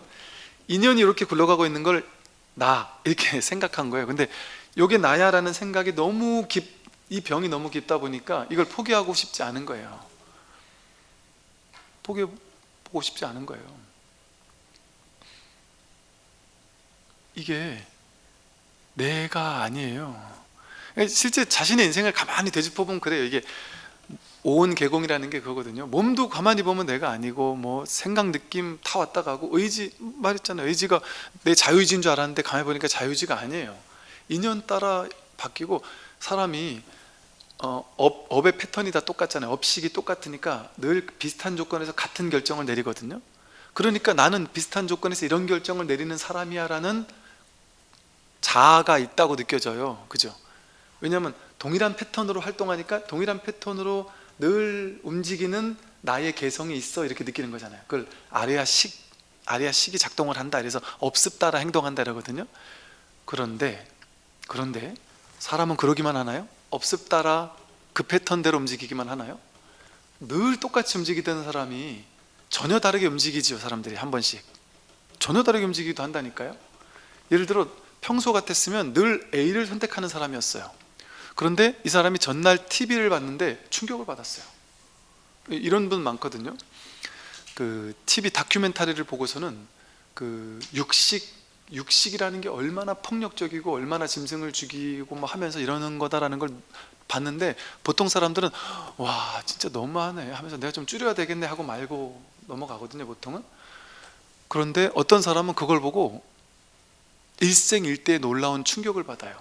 인연이 이렇게 굴러가고 있는 걸 나 이렇게 생각한 거예요. 근데 이게 나야 라는 생각이 이 병이 너무 깊다 보니까 이걸 포기하고 싶지 않은 거예요. 포기하고 싶지 않은 거예요. 이게 내가 아니에요. 실제 자신의 인생을 가만히 되짚어보면 그래요. 이게 오온개공이라는 게 그거거든요. 몸도 가만히 보면 내가 아니고, 생각 느낌 다 왔다 가고, 의지 말했잖아요. 의지가 내 자유의지인 줄 알았는데 가만히 보니까 자유의지가 아니에요. 인연 따라 바뀌고, 사람이 업의 패턴이 다 똑같잖아요. 업식이 똑같으니까 늘 비슷한 조건에서 같은 결정을 내리거든요. 그러니까 나는 비슷한 조건에서 이런 결정을 내리는 사람이야 라는 자아가 있다고 느껴져요. 그죠? 왜냐하면 동일한 패턴으로 활동하니까 동일한 패턴으로 늘 움직이는 나의 개성이 있어 이렇게 느끼는 거잖아요. 그걸 아레아식이 작동을 한다, 그래서 업습 따라 행동한다 이러거든요. 그런데 사람은 그러기만 하나요? 업습 따라 그 패턴대로 움직이기만 하나요? 늘 똑같이 움직이던 사람이 전혀 다르게 움직이지요. 사람들이 한 번씩 전혀 다르게 움직이기도 한다니까요. 예를 들어 평소 같았으면 늘 A를 선택하는 사람이었어요. 그런데 이 사람이 전날 TV를 봤는데 충격을 받았어요. 이런 분 많거든요. 그 TV 다큐멘터리를 보고서는 그 육식이라는 게 얼마나 폭력적이고 얼마나 짐승을 죽이고 뭐 하면서 이러는 거다라는 걸 봤는데, 보통 사람들은 와 진짜 너무하네 하면서 내가 좀 줄여야 되겠네 하고 말고 넘어가거든요, 보통은. 그런데 어떤 사람은 그걸 보고 일생일대의 놀라운 충격을 받아요.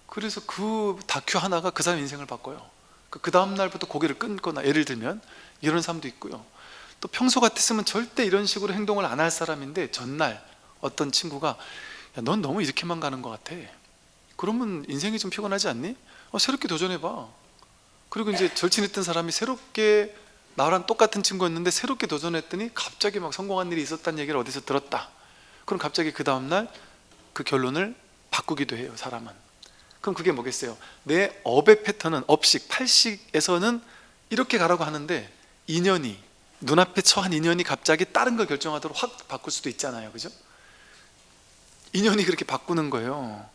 그래서 그 다큐 하나가 그 사람 인생을 바꿔요. 그 다음 날부터 고개를 끊거나, 예를 들면 이런 사람도 있고요. 또 평소 같았으면 절대 이런 식으로 행동을 안 할 사람인데 전날 어떤 친구가 야, 넌 너무 이렇게만 가는 것 같아. 그러면 인생이 좀 피곤하지 않니? 새롭게 도전해봐. 그리고 이제 절친했던 사람이 새롭게 나랑 똑같은 친구였는데 새롭게 도전했더니 갑자기 막 성공한 일이 있었다는 얘기를 어디서 들었다. 그럼 갑자기 그 다음날 그 결론을 바꾸기도 해요, 사람은. 그럼 그게 뭐겠어요? 내 업의 패턴은 업식, 팔식에서는 이렇게 가라고 하는데 인연이, 눈앞에 처한 인연이 갑자기 다른 걸 결정하도록 확 바꿀 수도 있잖아요, 그죠? 인연이 그렇게 바꾸는 거예요.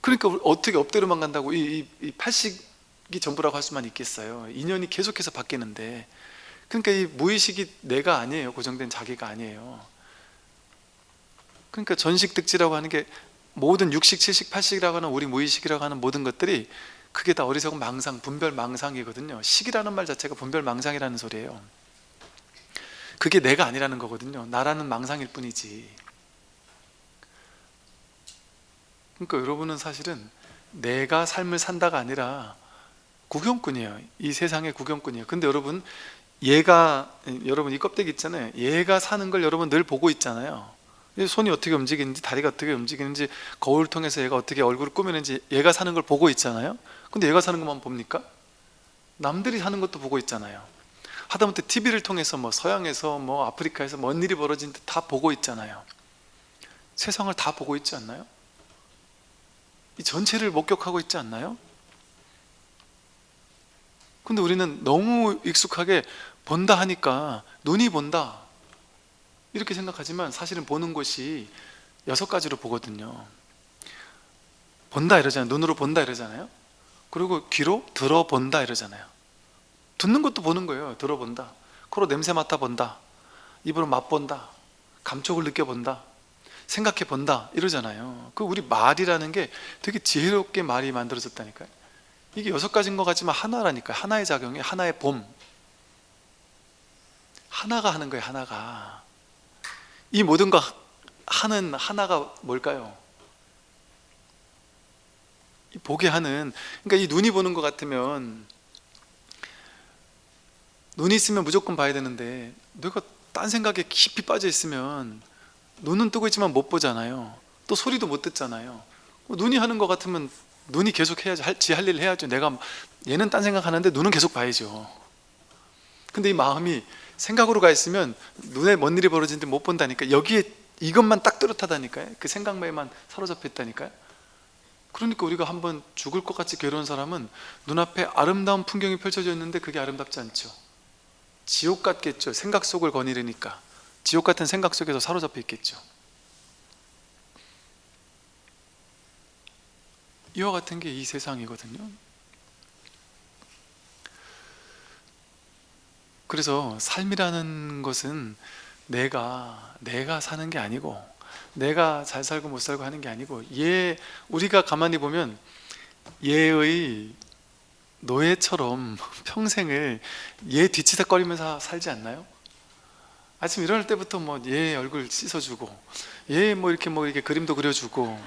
그러니까 어떻게 업대로만 간다고 이 팔식이 전부라고 할 수만 있겠어요. 인연이 계속해서 바뀌는데. 그러니까 이 무의식이 내가 아니에요. 고정된 자기가 아니에요. 그러니까 전식득지라고 하는 게 모든 육식, 칠식, 팔식이라고 하는 우리 무의식이라고 하는 모든 것들이 그게 다 어리석은 망상, 분별망상이거든요. 식이라는 말 자체가 분별망상이라는 소리예요. 그게 내가 아니라는 거거든요. 나라는 망상일 뿐이지. 그러니까 여러분은 사실은 내가 삶을 산다가 아니라 구경꾼이에요. 이 세상의 구경꾼이에요. 근데 여러분 여러분 이 껍데기 있잖아요. 얘가 사는 걸 여러분 늘 보고 있잖아요. 손이 어떻게 움직이는지, 다리가 어떻게 움직이는지, 거울을 통해서 얘가 어떻게 얼굴을 꾸미는지 얘가 사는 걸 보고 있잖아요. 근데 얘가 사는 것만 봅니까? 남들이 사는 것도 보고 있잖아요. 하다못해 TV를 통해서 뭐 서양에서 뭐 아프리카에서 뭔 일이 벌어진지 다 보고 있잖아요. 세상을 다 보고 있지 않나요? 이 전체를 목격하고 있지 않나요? 근데 우리는 너무 익숙하게 본다 하니까 눈이 본다 이렇게 생각하지만 사실은 보는 것이 6가지로 보거든요. 본다 이러잖아요. 눈으로 본다 이러잖아요. 그리고 귀로 들어본다 이러잖아요. 듣는 것도 보는 거예요. 들어본다. 코로 냄새 맡아본다. 입으로 맛본다. 감촉을 느껴본다. 생각해본다 이러잖아요. 그 우리 말이라는 게 되게 지혜롭게 말이 만들어졌다니까요. 이게 6가지인 것 같지만 하나라니까요. 하나의 작용이, 하나의 봄. 하나가 하는 거예요. 하나가. 이 모든 거 하는 하나가 뭘까요? 보게 하는, 그러니까 이 눈이 보는 것 같으면 눈이 있으면 무조건 봐야 되는데 내가 딴 생각에 깊이 빠져 있으면 눈은 뜨고 있지만 못 보잖아요. 또 소리도 못 듣잖아요. 눈이 하는 것 같으면 눈이 계속 해야죠. 지 할 일을 해야죠. 내가 얘는 딴 생각하는데 눈은 계속 봐야죠. 근데 이 마음이 생각으로 가 있으면 눈에 뭔 일이 벌어지는지 못 본다니까. 여기에 이것만 딱 뚜렷하다니까요. 그 생각만에만 사로잡혀 있다니까요. 그러니까 우리가 한번 죽을 것 같이 괴로운 사람은 눈앞에 아름다운 풍경이 펼쳐져 있는데 그게 아름답지 않죠. 지옥 같겠죠. 생각 속을 거니르니까 지옥 같은 생각 속에서 사로잡혀 있겠죠. 이와 같은 게 이 세상이거든요. 그래서 삶이라는 것은 내가 사는 게 아니고, 내가 잘 살고 못 살고 하는 게 아니고, 우리가 가만히 보면 얘의 노예처럼 평생을 얘 뒤치다거리면서 살지 않나요? 아침 일어날 때부터 뭐 얘 얼굴 씻어주고, 얘 뭐 이렇게 그림도 그려주고,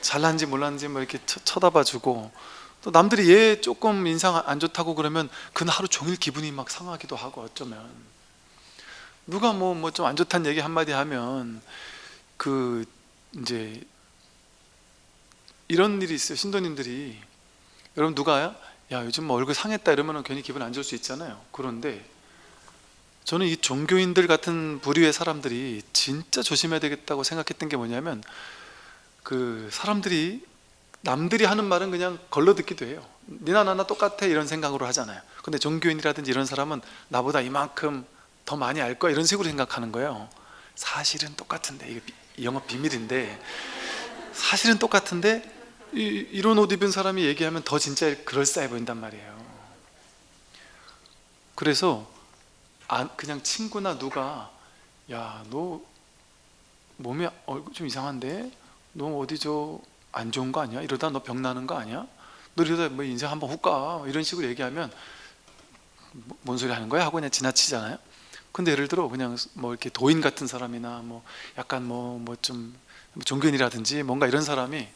잘났는지 몰랐는지 뭐 이렇게 쳐다봐주고, 또 남들이 얘 조금 인상 안 좋다고 그러면 그날 하루 종일 기분이 막 상하기도 하고, 어쩌면 누가 뭐 좀 안 좋다는 얘기 한마디 하면 그 이제 이런 일이 있어요. 신도님들이, 여러분 누가 야 요즘 뭐 얼굴 상했다 이러면 괜히 기분 안 좋을 수 있잖아요. 그런데 저는 이 종교인들 같은 부류의 사람들이 진짜 조심해야 되겠다고 생각했던 게 뭐냐면, 그 사람들이 남들이 하는 말은 그냥 걸러듣기도 해요. 니나 나나 똑같아 이런 생각으로 하잖아요. 근데 종교인이라든지 이런 사람은 나보다 이만큼 더 많이 알 거야 이런 식으로 생각하는 거예요. 사실은 똑같은데, 이게 영업 비밀인데, 사실은 똑같은데 이런 옷 입은 사람이 얘기하면 더 진짜 그럴싸해 보인단 말이에요. 그래서 그냥 친구나 누가 야, 너 몸이 좀 이상한데? 너 어디 안 좋은 거 아니야? 이러다 너 병 나는 거 아니야? 너 이러다 뭐 인생 한번 훅 가 이런 식으로 얘기하면 뭔 소리 하는 거야? 하고 그냥 지나치잖아요. 근데 예를 들어 그냥 뭐 이렇게 도인 같은 사람이나 뭐 약간 뭐 좀 종교인이라든지 뭔가 이런 사람이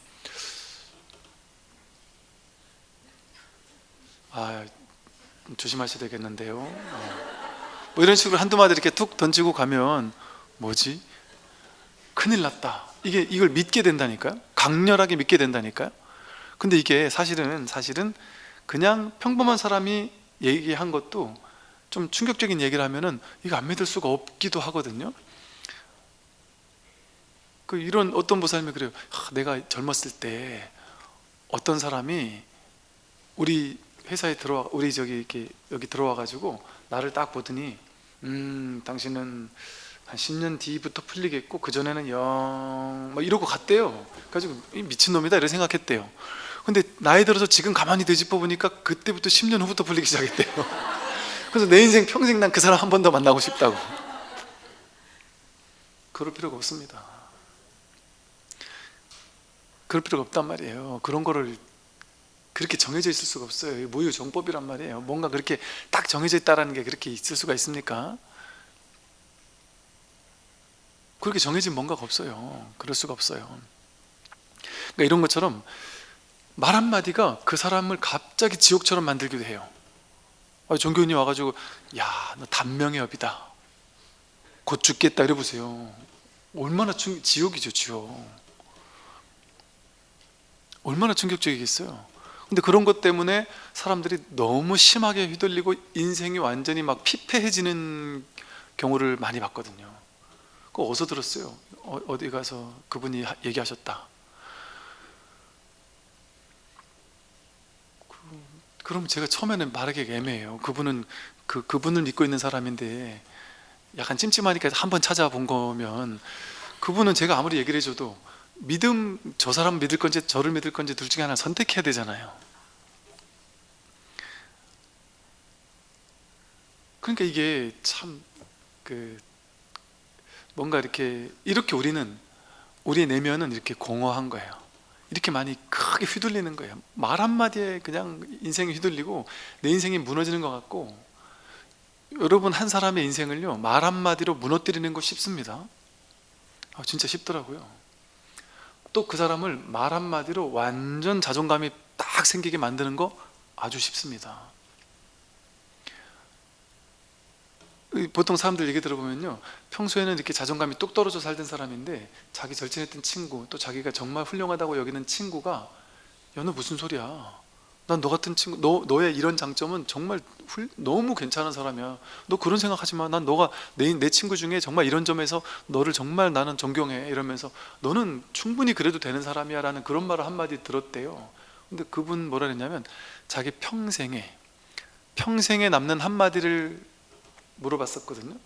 조심하셔야 되겠는데요. 뭐 이런 식으로 한두 마디 이렇게 툭 던지고 가면 뭐지? 큰일 났다. 이걸 믿게 된다니까요. 강렬하게 믿게 된다니까요. 근데 이게 사실은 그냥 평범한 사람이 얘기한 것도 좀 충격적인 얘기를 하면은 이거 안 믿을 수가 없기도 하거든요. 이런 어떤 보살님이 그래요. 내가 젊었을 때 어떤 사람이 우리 회사에 우리 여기 들어와 가지고 나를 딱 보더니 당신은 한 10년 뒤부터 풀리겠고 그전에는 막 이러고 갔대요. 그래가지고 미친놈이다 이렇게 생각했대요. 근데 나이 들어서 지금 가만히 되짚어 보니까 그때부터 10년 후부터 풀리기 시작했대요. 그래서 내 인생 평생 난 그 사람 한 번 더 만나고 싶다고. 그럴 필요가 없습니다. 그럴 필요가 없단 말이에요. 그런 거를 그렇게 정해져 있을 수가 없어요. 무유정법이란 말이에요. 뭔가 그렇게 딱 정해져 있다라는 게 그렇게 있을 수가 있습니까? 그렇게 정해진 뭔가가 없어요. 그럴 수가 없어요. 그러니까 이런 것처럼 말 한마디가 그 사람을 갑자기 지옥처럼 만들기도 해요. 종교인이 와가지고 야, 너 단명의 업이다, 곧 죽겠다 이래보세요. 얼마나 지옥이죠, 지옥. 얼마나 충격적이겠어요. 근데 그런 것 때문에 사람들이 너무 심하게 휘둘리고 인생이 완전히 막 피폐해지는 경우를 많이 봤거든요. 그거 어디서 들었어요? 어디 가서 그분이 얘기하셨다. 그럼 제가 처음에는 말하기가 애매해요. 그분은 그분을 믿고 있는 사람인데 약간 찜찜하니까 한번 찾아본 거면, 그분은 제가 아무리 얘기를 해줘도 저 사람 믿을 건지 저를 믿을 건지 둘 중에 하나 선택해야 되잖아요. 그러니까 이게 참 뭔가 이렇게 우리의 내면은 이렇게 공허한 거예요. 이렇게 많이 크게 휘둘리는 거예요. 말 한마디에 그냥 인생이 휘둘리고 내 인생이 무너지는 것 같고, 여러분 한 사람의 인생을요 말 한마디로 무너뜨리는 거 쉽습니다. 진짜 쉽더라고요. 또 그 사람을 말 한마디로 완전 자존감이 딱 생기게 만드는 거 아주 쉽습니다. 보통 사람들 얘기 들어보면요, 평소에는 이렇게 자존감이 뚝 떨어져 살던 사람인데 자기 절친했던 친구, 또 자기가 정말 훌륭하다고 여기는 친구가 야, 너 무슨 소리야, 난 너 같은 친구, 너의 이런 장점은 정말 너무 괜찮은 사람이야, 너 그런 생각하지 마, 난 너가 내 친구 중에 정말 이런 점에서 너를 정말 나는 존경해, 이러면서 너는 충분히 그래도 되는 사람이야 라는 그런 말을 한마디 들었대요. 근데 그분 뭐라 그랬냐면 자기 평생에 남는 한마디를 물어봤었거든요.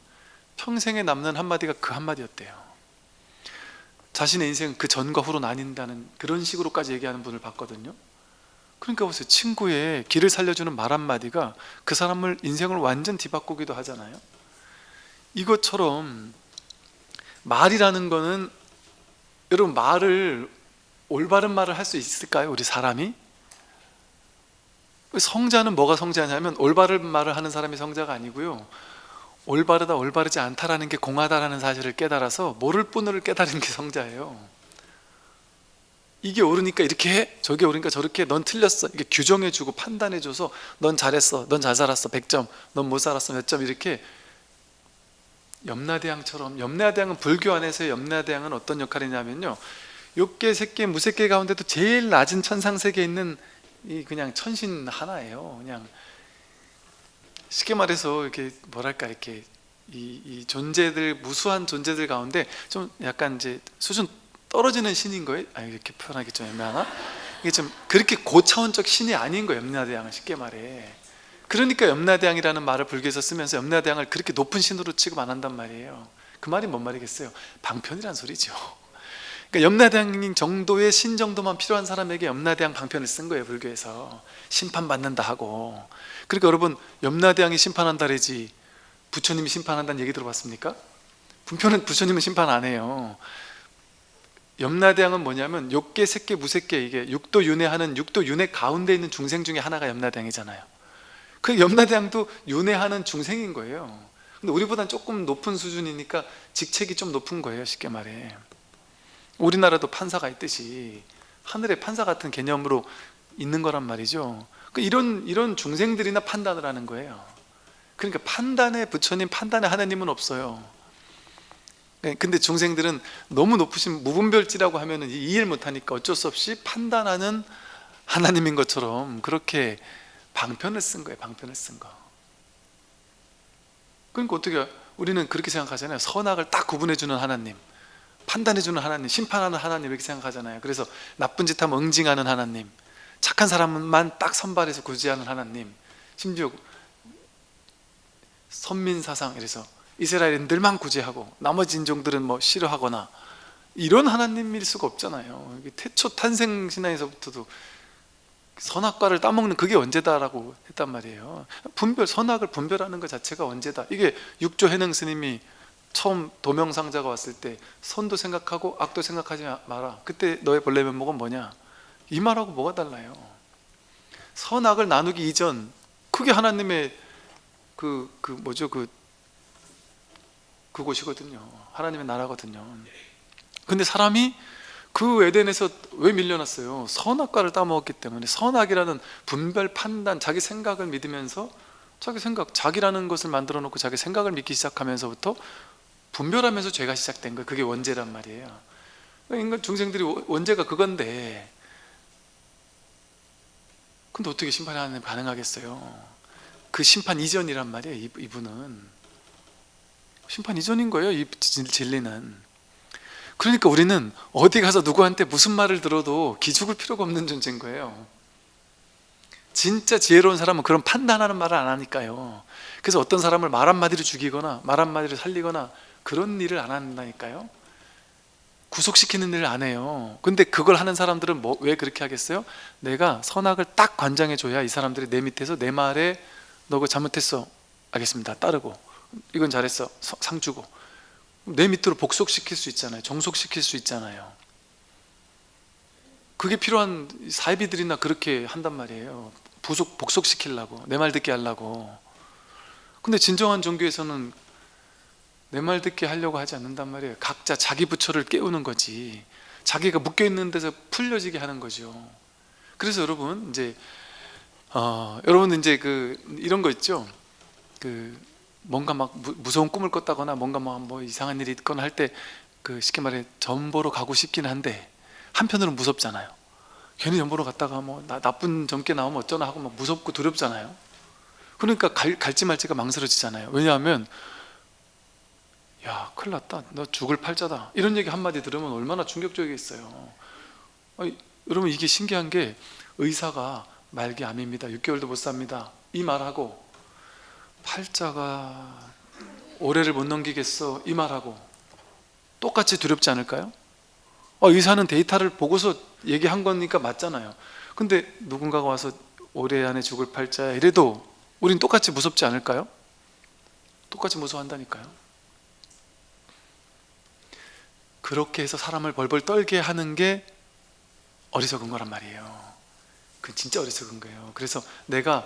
평생에 남는 한마디가 그 한마디였대요. 자신의 인생은 그 전과 후로 나뉜다는 그런 식으로까지 얘기하는 분을 봤거든요. 그러니까 보세요, 친구의 길을 살려주는 말 한마디가 그 사람을, 인생을 완전 뒤바꾸기도 하잖아요. 이것처럼 말이라는 거는, 여러분 올바른 말을 할 수 있을까요? 우리 사람이? 성자는 뭐가 성자냐면 올바른 말을 하는 사람이 성자가 아니고요, 올바르다 올바르지 않다라는 게 공하다라는 사실을 깨달아서 모를 뿐을 깨달은 게 성자예요. 이게 옳으니까 이렇게 해, 저게 옳으니까 저렇게 해, 넌 틀렸어, 이게 규정해주고 판단해줘서 넌 잘했어, 넌 잘 살았어 100점, 넌 못 살았어 몇 점, 이렇게 염라대왕처럼. 염라대왕은 불교 안에서의 염라대왕은 어떤 역할이냐면요, 욕계, 색계, 무색계 가운데도 제일 낮은 천상세계에 있는 그냥 천신 하나예요. 그냥 쉽게 말해서 이렇게 뭐랄까, 이렇게 이 존재들, 무수한 존재들 가운데 좀 약간 이제 수준 떨어지는 신인 거예요. 이렇게 표현하기 좀 애매하나? 이게 좀 그렇게 고차원적 신이 아닌 거예요, 염라대왕은. 쉽게 말해. 그러니까 염라대왕이라는 말을 불교에서 쓰면서 염라대왕을 그렇게 높은 신으로 취급 안 한단 말이에요. 그 말이 뭔 말이겠어요? 방편이란 소리죠. 그러니까 염라대왕 정도의 신 정도만 필요한 사람에게 염라대왕 방편을 쓴 거예요, 불교에서. 심판받는다 하고. 그러니까 여러분, 염라대왕이 심판한다 그러지 부처님이 심판한다는 얘기 들어봤습니까? 부처님은 심판 안 해요. 염라대왕은 뭐냐면 욕계, 색계, 무색계, 이게 육도 윤회하는 육도 윤회 가운데 있는 중생 중에 하나가 염라대왕이잖아요. 그 염라대왕도 윤회하는 중생인 거예요. 근데 우리보다는 조금 높은 수준이니까 직책이 좀 높은 거예요, 쉽게 말해. 우리나라도 판사가 있듯이 하늘의 판사 같은 개념으로 있는 거란 말이죠. 이런 중생들이나 판단을 하는 거예요. 그러니까 판단에 부처님, 판단에 하나님은 없어요. 근데 중생들은 너무 높으신 무분별지라고 하면은 이해를 못하니까 어쩔 수 없이 판단하는 하나님인 것처럼 그렇게 방편을 쓴 거예요. 방편을 쓴 거. 그러니까 어떻게 우리는 그렇게 생각하잖아요. 선악을 딱 구분해주는 하나님, 판단해주는 하나님, 심판하는 하나님, 이렇게 생각하잖아요. 그래서 나쁜 짓 하면 응징하는 하나님, 착한 사람만 딱 선발해서 구제하는 하나님, 심지어 선민사상, 이래서 이스라엘인들만 구제하고 나머지 인종들은 뭐 싫어하거나, 이런 하나님일 수가 없잖아요. 태초 탄생 신앙에서부터도 선악과를 따먹는 그게 언제다라고 했단 말이에요. 선악을 분별하는 것 자체가 언제다. 이게 육조 해능 스님이 처음 도명상자가 왔을 때 선도 생각하고 악도 생각하지 마라, 그때 너의 본래 면목은 뭐냐, 이 말하고 뭐가 달라요? 선악을 나누기 이전 그게 하나님의 그곳이거든요. 하나님의 나라거든요. 근데 사람이 그 에덴에서 왜 밀려났어요? 선악과를 따먹었기 때문에. 선악이라는 분별, 판단, 자기 생각을 믿으면서 자기라는 것을 만들어 놓고 자기 생각을 믿기 시작하면서부터 분별하면서 죄가 시작된 거예요. 그게 원죄란 말이에요. 인간 중생들이 원죄가 그건데, 근데 어떻게 심판이 하나님 가능하겠어요? 그 심판 이전이란 말이에요. 이분은 심판 이전인 거예요, 이 진리는. 그러니까 우리는 어디 가서 누구한테 무슨 말을 들어도 기죽을 필요가 없는 존재인 거예요. 진짜 지혜로운 사람은 그런 판단하는 말을 안 하니까요. 그래서 어떤 사람을 말 한마디로 죽이거나 말 한마디로 살리거나 그런 일을 안 한다니까요. 구속시키는 일을 안 해요. 근데 그걸 하는 사람들은 왜 그렇게 하겠어요? 내가 선악을 딱 관장해 줘야 이 사람들이 내 밑에서 내 말에 너 그거 잘못했어, 알겠습니다, 따르고, 이건 잘했어, 상 주고, 내 밑으로 복속시킬 수 있잖아요. 정속시킬 수 있잖아요. 그게 필요한 사이비들이나 그렇게 한단 말이에요. 복속시키려고, 내 말 듣게 하려고. 근데 진정한 종교에서는 내 말 듣게 하려고 하지 않는단 말이에요. 각자 자기 부처를 깨우는 거지, 자기가 묶여있는 데서 풀려지게 하는 거죠. 그래서 여러분 이제 여러분 이제 이런 거 있죠. 뭔가 막 무서운 꿈을 꿨다거나 뭔가 뭐 이상한 일이 있거나 할 때 쉽게 말해 전보로 가고 싶긴 한데 한편으로는 무섭잖아요. 괜히 전보로 갔다가 뭐 나쁜 점괘 나오면 어쩌나 하고 막 무섭고 두렵잖아요. 그러니까 갈지 말지가 망설여지잖아요. 왜냐하면 야, 큰일 났다, 너 죽을 팔자다, 이런 얘기 한마디 들으면 얼마나 충격적이겠어요. 여러분, 이게 신기한 게 의사가 말기암입니다, 6개월도 못 삽니다, 이 말하고 팔자가 올해를 못 넘기겠어, 이 말하고 똑같이 두렵지 않을까요? 의사는 데이터를 보고서 얘기한 거니까 맞잖아요. 근데 누군가가 와서 올해 안에 죽을 팔자야 이래도 우린 똑같이 무섭지 않을까요? 똑같이 무서워한다니까요. 그렇게 해서 사람을 벌벌 떨게 하는 게 어리석은 거란 말이에요. 그건 진짜 어리석은 거예요. 그래서 내가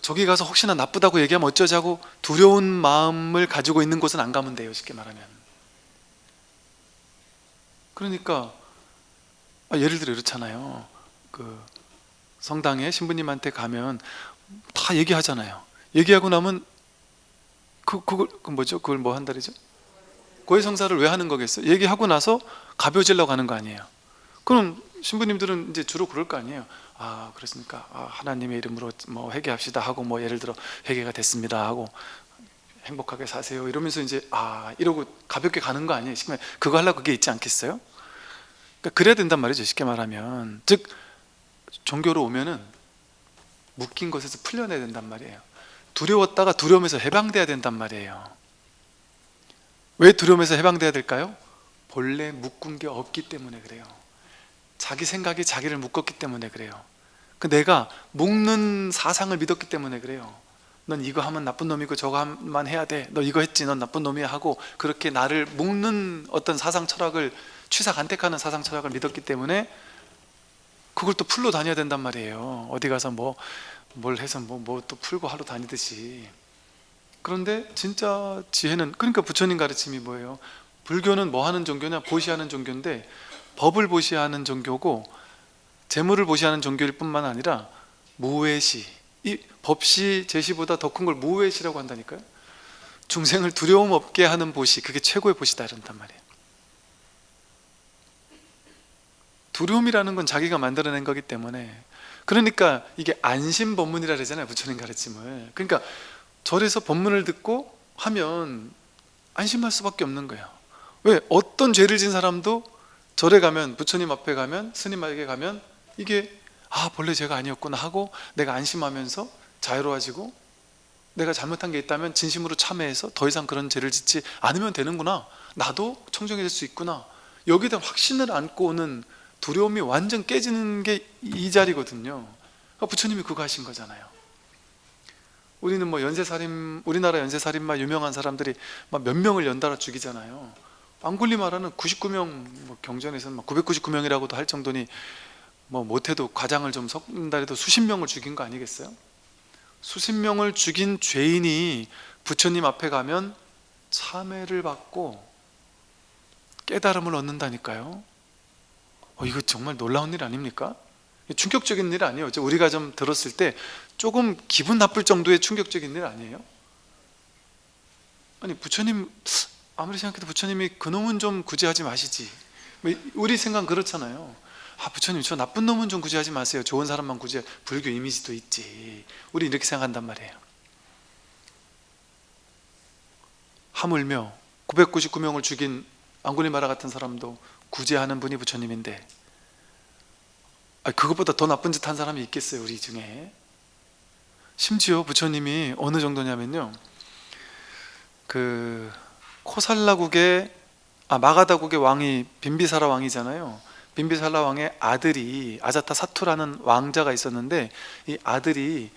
저기 가서 혹시나 나쁘다고 얘기하면 어쩌자고 두려운 마음을 가지고 있는 곳은 안 가면 돼요, 쉽게 말하면. 그러니까 예를 들어 이렇잖아요. 성당에 신부님한테 가면 다 얘기하잖아요. 얘기하고 나면 그걸 뭐 한다 그러죠? 고해성사를 왜 하는 거겠어요? 얘기하고 나서 가벼워지려고 하는 거 아니에요. 그럼 신부님들은 이제 주로 그럴 거 아니에요. 그렇습니까? 하나님의 이름으로 뭐 회개합시다 하고, 뭐 예를 들어 회개가 됐습니다 하고 행복하게 사세요 이러면서 이제 이러고 가볍게 가는 거 아니에요. 그거 하려고 그게 있지 않겠어요? 그러니까 그래야 된단 말이죠, 쉽게 말하면. 즉 종교로 오면은 묶인 것에서 풀려내야 된단 말이에요. 두려웠다가 두려움에서 해방돼야 된단 말이에요. 왜 두려움에서 해방돼야 될까요? 본래 묶은 게 없기 때문에 그래요. 자기 생각이 자기를 묶었기 때문에 그래요. 내가 묶는 사상을 믿었기 때문에 그래요. 넌 이거 하면 나쁜 놈이고 저거 하면 해야 돼, 너 이거 했지, 넌 나쁜 놈이야 하고, 그렇게 나를 묶는 어떤 사상 철학을, 취사간택하는 사상 철학을 믿었기 때문에 그걸 또 풀로 다녀야 된단 말이에요. 어디 가서 뭘 해서 뭐 또 풀고 하러 다니듯이. 그런데 진짜 지혜는, 그러니까 부처님 가르침이 뭐예요? 불교는 뭐 하는 종교냐? 보시하는 종교인데, 법을 보시하는 종교고 재물을 보시하는 종교일 뿐만 아니라 무외시, 이 법시 제시보다 더 큰 걸 무외시라고 한다니까요. 중생을 두려움 없게 하는 보시, 그게 최고의 보시다 이런단 말이에요. 두려움이라는 건 자기가 만들어낸 거기 때문에. 그러니까 이게 안심법문이라 그러잖아요, 부처님 가르침을. 그러니까 절에서 법문을 듣고 하면 안심할 수밖에 없는 거예요. 왜? 어떤 죄를 진 사람도 절에 가면, 부처님 앞에 가면, 스님에게 가면 이게 본래 죄가 아니었구나 하고 내가 안심하면서 자유로워지고, 내가 잘못한 게 있다면 진심으로 참회해서 더 이상 그런 죄를 짓지 않으면 되는구나, 나도 청정해질 수 있구나, 여기에 대한 확신을 안고 오는 두려움이 완전 깨지는 게 이 자리거든요. 부처님이 그거 하신 거잖아요. 우리는 뭐 연쇄살인, 우리나라 연쇄살인마 유명한 사람들이 막 몇 명을 연달아 죽이잖아요. 앙굴리마라는 99명, 뭐 경전에서는 999명이라고도 할 정도니, 뭐 못해도 과장을 좀 섞는다 해도 수십 명을 죽인 거 아니겠어요? 수십 명을 죽인 죄인이 부처님 앞에 가면 참회를 받고 깨달음을 얻는다니까요. 이거 정말 놀라운 일 아닙니까? 충격적인 일 아니에요? 우리가 좀 들었을 때 조금 기분 나쁠 정도의 충격적인 일 아니에요? 아니, 부처님 아무리 생각해도 부처님이 그놈은 좀 구제하지 마시지, 우리 생각은 그렇잖아요. 부처님 저 나쁜 놈은 좀 구제하지 마세요, 좋은 사람만 구제, 불교 이미지도 있지, 우리 이렇게 생각한단 말이에요. 하물며 999명을 죽인 앙구리마라 같은 사람도 구제하는 분이 부처님인데, 그것보다 더 나쁜 짓 한 사람이 있겠어요, 우리 중에? 심지어 부처님이 어느 정도냐면요, 그 코살라국의 마가다국의 왕이 빈비사라 왕이잖아요. 빈비사라 왕의 아들이 아자타사투라는 왕자가 있었는데, 이 아들이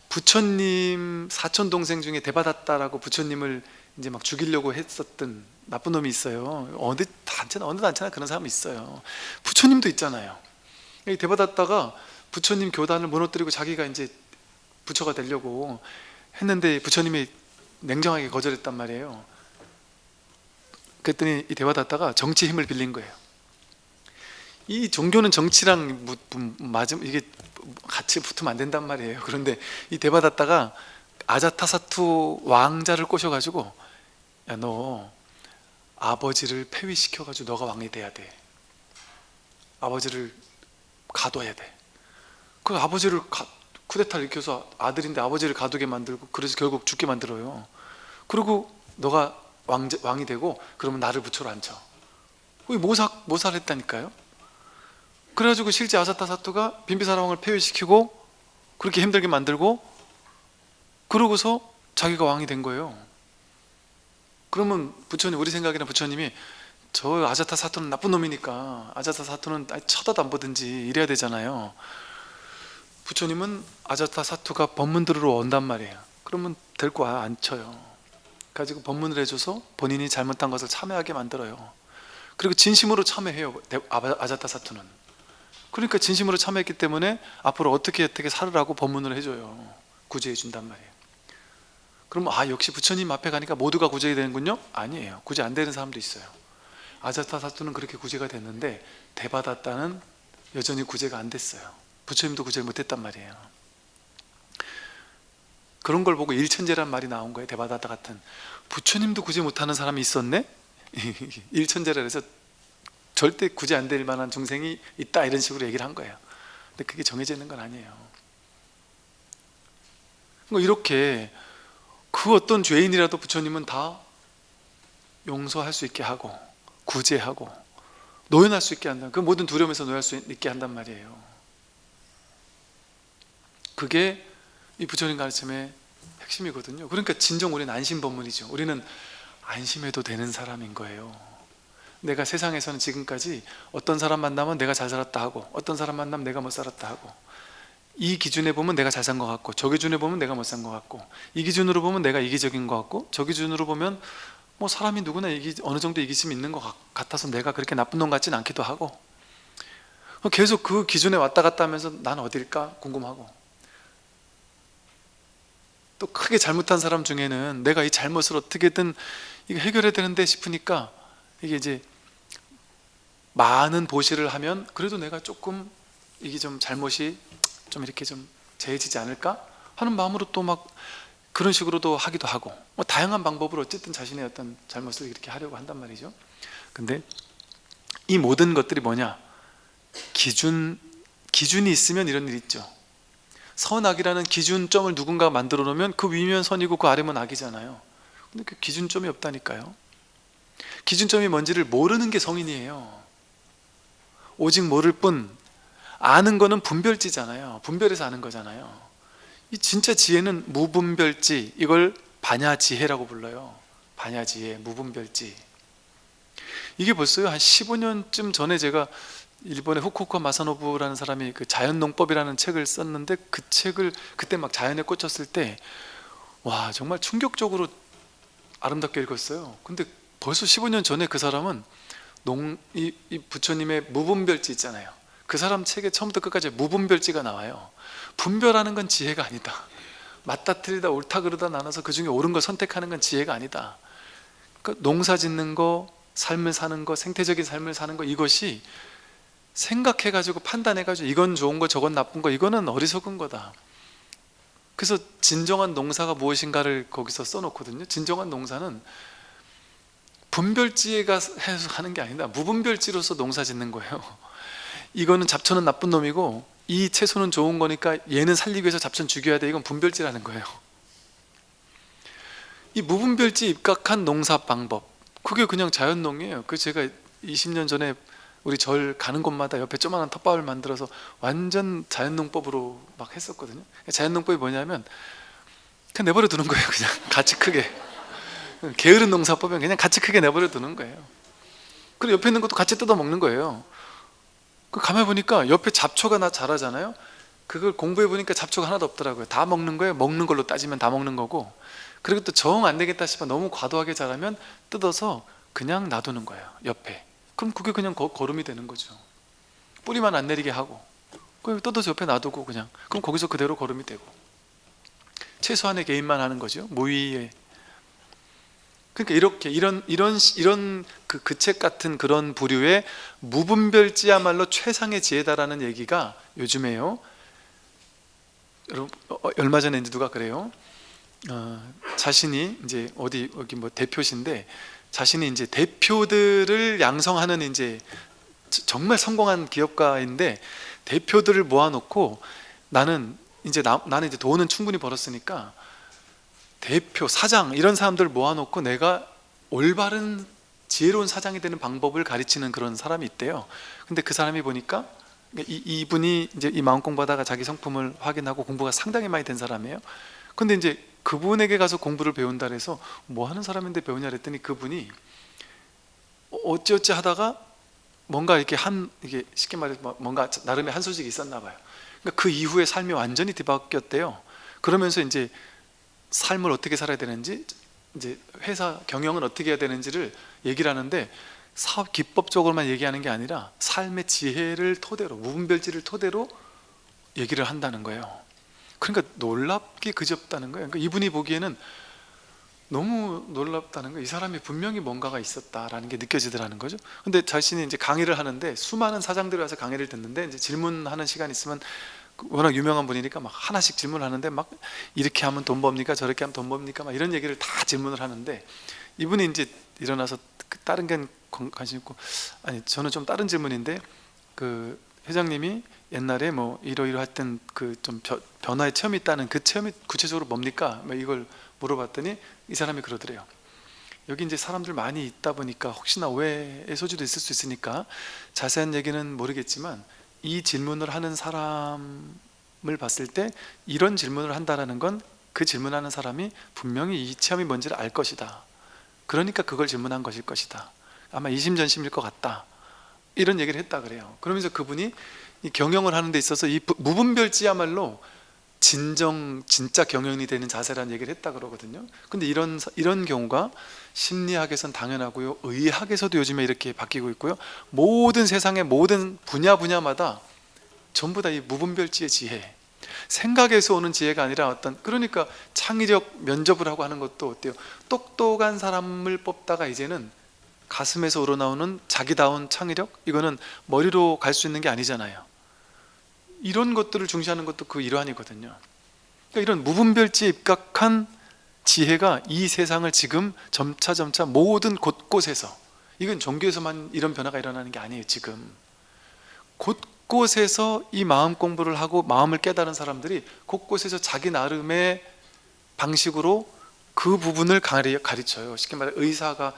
부처님 사촌 동생 중에 대바다타라고 부처님을 이제 막 죽이려고 했었던 나쁜 놈이 있어요. 어느 단체나 그런 사람이 있어요. 부처님도 있잖아요. 이 대바다타가 부처님 교단을 무너뜨리고 자기가 이제 부처가 되려고 했는데 부처님이 냉정하게 거절했단 말이에요. 그랬더니 이 대바다타가 정치 힘을 빌린 거예요. 이 종교는 정치랑 맞으면 이게 같이 붙으면 안 된단 말이에요. 그런데 이 대바다타가 아자타사투 왕자를 꼬셔가지고, 야, 너 아버지를 폐위시켜가지고 너가 왕이 돼야 돼, 아버지를 가둬야 돼. 그 아버지를 쿠데타를 일으켜서 아들인데 아버지를 가두게 만들고, 그래서 결국 죽게 만들어요. 그리고 너가 왕이 되고 그러면 나를 부처로 앉혀. 모살했다니까요. 그래가지고 실제 아자타사투가 빈비사라 왕을 폐위시키고 그렇게 힘들게 만들고, 그러고서 자기가 왕이 된 거예요. 그러면 부처님, 우리 생각에는 부처님이 저 아자타사투는 나쁜 놈이니까 아자타사투는 쳐다도 안 보든지 이래야 되잖아요. 부처님은 아자타사투가 법문 들으러 온단 말이에요. 그러면 데리고 안 쳐요. 가지고 법문을 해줘서 본인이 잘못한 것을 참회하게 만들어요. 그리고 진심으로 참회해요, 아자타사투는. 그러니까 진심으로 참회했기 때문에 앞으로 어떻게 살으라고 법문을 해줘요. 구제해 준단 말이에요. 그럼 역시 부처님 앞에 가니까 모두가 구제가 되는군요? 아니에요. 구제 안 되는 사람도 있어요. 아자타사투는 그렇게 구제가 됐는데 대바다타는 여전히 구제가 안 됐어요. 부처님도 구제를 못했단 말이에요. 그런 걸 보고 일천재란 말이 나온 거예요. 대바다타 같은, 부처님도 구제 못하는 사람이 있었네? 일천재라 해서 절대 구제 안 될 만한 중생이 있다, 이런 식으로 얘기를 한 거예요. 근데 그게 정해져 있는 건 아니에요. 이렇게 그 어떤 죄인이라도 부처님은 다 용서할 수 있게 하고 구제하고 노연할 수 있게 한다. 그 모든 두려움에서 노연할 수 있게 한단 말이에요. 그게 이 부처님 가르침의 핵심이거든요. 그러니까 진정 우리는 안심법문이죠. 우리는 안심해도 되는 사람인 거예요. 내가 세상에서는 지금까지 어떤 사람 만나면 내가 잘 살았다 하고, 어떤 사람 만나면 내가 못 살았다 하고, 이 기준에 보면 내가 잘 산 것 같고, 저 기준에 보면 내가 못 산 것 같고, 이 기준으로 보면 내가 이기적인 것 같고, 저 기준으로 보면 뭐 사람이 누구나 어느 정도 이기심이 있는 것 같아서 내가 그렇게 나쁜 놈 같진 않기도 하고, 계속 그 기준에 왔다 갔다 하면서 난 어딜까 궁금하고, 또 크게 잘못한 사람 중에는 내가 이 잘못을 어떻게든 이거 해결해야 되는데 싶으니까 이게 이제 많은 보시를 하면 그래도 내가 조금 이게 좀 잘못이 좀 이렇게 좀 제해지지 않을까 하는 마음으로 또 막 그런 식으로도 하기도 하고, 뭐 다양한 방법으로 어쨌든 자신의 어떤 잘못을 이렇게 하려고 한단 말이죠. 근데 이 모든 것들이 뭐냐, 기준이 있으면 이런 일이 있죠. 선악이라는 기준점을 누군가 만들어 놓으면 그 위면 선이고 그 아래면 악이잖아요. 근데 그 기준점이 없다니까요. 기준점이 뭔지를 모르는 게 성인이에요. 오직 모를 뿐. 아는 거는 분별지잖아요. 분별해서 아는 거잖아요. 이 진짜 지혜는 무분별지, 이걸 반야지혜라고 불러요. 반야지혜, 무분별지. 이게 벌써요 한 15년쯤 전에 제가 일본의 후쿠오카 마사노부라는 사람이 그 자연농법이라는 책을 썼는데, 그 책을 그때 막 자연에 꽂혔을 때 와 정말 충격적으로 아름답게 읽었어요. 근데 벌써 15년 전에 그 사람은 이 부처님의 무분별지 있잖아요. 그 사람 책에 처음부터 끝까지 무분별지가 나와요. 분별하는 건 지혜가 아니다. 맞다 틀리다 옳다 그르다 나눠서 그 중에 옳은 걸 선택하는 건 지혜가 아니다. 그러니까 농사 짓는 거, 삶을 사는 거, 생태적인 삶을 사는 거, 이것이 생각해가지고 판단해가지고 이건 좋은 거 저건 나쁜 거, 이거는 어리석은 거다. 그래서 진정한 농사가 무엇인가를 거기서 써놓거든요. 진정한 농사는 분별지가 해서 하는 게 아니다. 무분별지로서 농사 짓는 거예요. 이거는 잡초는 나쁜 놈이고 이 채소는 좋은 거니까 얘는 살리기 위해서 잡초는 죽여야 돼. 이건 분별지라는 거예요. 이 무분별지 입각한 농사 방법, 그게 그냥 자연농이에요. 그 제가 20년 전에 우리 절 가는 곳마다 옆에 조그마한 텃밭을 만들어서 완전 자연농법으로 막 했었거든요. 자연농법이 뭐냐면 그냥 내버려 두는 거예요. 그냥 가치 크게. 게으른 농사법은 그냥 가치 크게 내버려 두는 거예요. 그리고 옆에 있는 것도 같이 뜯어 먹는 거예요. 그 가만히 보니까 옆에 잡초가 나 자라잖아요. 그걸 공부해 보니까 잡초가 하나도 없더라고요. 다 먹는 거예요. 먹는 걸로 따지면 다 먹는 거고. 그리고 또 정 안 되겠다 싶어 너무 과도하게 자라면 뜯어서 그냥 놔두는 거예요, 옆에. 그럼 그게 그냥 거름이 되는 거죠. 뿌리만 안 내리게 하고 그냥 뜯어서 옆에 놔두고 그냥, 그럼 거기서 그대로 거름이 되고, 최소한의 개인만 하는 거죠. 무위에. 그러니까 이렇게 이런 그 책 같은 그런 부류의 무분별지야말로 최상의 지혜다라는 얘기가 요즘에요. 여러분 얼마 전에 이제 누가 그래요. 자신이 이제 여기 뭐 대표신데, 자신이 이제 대표들을 양성하는 이제 정말 성공한 기업가인데, 대표들을 모아놓고 나는 이제 돈은 충분히 벌었으니까 대표, 사장 이런 사람들 모아놓고 내가 올바른 지혜로운 사장이 되는 방법을 가르치는 그런 사람이 있대요. 근데 그 사람이 보니까 이분이 이제 이 마음 공부하다가 자기 성품을 확인하고 공부가 상당히 많이 된 사람이에요. 근데 이제 그분에게 가서 공부를 배운다 그래서 뭐 하는 사람인데 배우냐 그랬더니 그분이 어찌어찌 하다가 뭔가 이게 쉽게 말해서 뭔가 나름의 한 소식이 있었나 봐요. 그러니까 그 이후에 삶이 완전히 뒤바뀌었대요. 그러면서 이제 삶을 어떻게 살아야 되는지, 이제 회사 경영은 어떻게 해야 되는지를 얘기를 하는데, 사업 기법적으로만 얘기하는 게 아니라 삶의 지혜를 토대로, 무분별지를 토대로 얘기를 한다는 거예요. 그러니까 놀랍게 그지없다는 거예요. 그러니까 이분이 보기에는 너무 놀랍다는 거예요. 이 사람이 분명히 뭔가가 있었다라는 게 느껴지더라는 거죠. 근데 자신이 이제 강의를 하는데 수많은 사장들이 와서 강의를 듣는데, 이제 질문하는 시간 있으면 워낙 유명한 분이니까 막 하나씩 질문하는데, 막 이렇게 하면 돈 법니까? 저렇게 하면 돈 법니까? 막 이런 얘기를 다 질문을 하는데, 이분이 이제 일어나서 다른 게 관심 있고, 아니 저는 좀 다른 질문인데, 그 회장님이 옛날에 뭐 이러이러했던 그 좀 변화의 체험이 있다는 그 체험이 구체적으로 뭡니까? 뭐 이걸 물어봤더니 이 사람이 그러더래요. 여기 이제 사람들 많이 있다 보니까 혹시나 오해의 소지도 있을 수 있으니까 자세한 얘기는 모르겠지만, 이 질문을 하는 사람이 봤을 때 이런 질문을 한다는 건 그 질문하는 사람이 분명히 이 체험이 뭔지를 알 것이다. 그러니까 그걸 질문한 것일 것이다. 아마 이심전심일 것 같다. 이런 얘기를 했다 그래요. 그러면서 그분이 이 경영을 하는 데 있어서 이 무분별지야말로 진짜 경영이 되는 자세라는 얘기를 했다 그러거든요. 근데 이런 경우가 심리학에선 당연하고요, 의학에서도 요즘에 이렇게 바뀌고 있고요, 모든 세상의 모든 분야마다 전부 다 이 무분별지의 지혜, 생각에서 오는 지혜가 아니라 그러니까 창의력 면접을 하고 하는 것도 어때요? 똑똑한 사람을 뽑다가 이제는 가슴에서 우러나오는 자기다운 창의력? 이거는 머리로 갈 수 있는 게 아니잖아요. 이런 것들을 중시하는 것도 그 일환이거든요. 그러니까 이런 무분별지에 입각한 지혜가 이 세상을 지금 점차 모든 곳곳에서, 이건 종교에서만 이런 변화가 일어나는 게 아니에요. 지금 곳곳에서 이 마음 공부를 하고 마음을 깨달은 사람들이 곳곳에서 자기 나름의 방식으로 그 부분을 가르쳐요. 쉽게 말해 의사가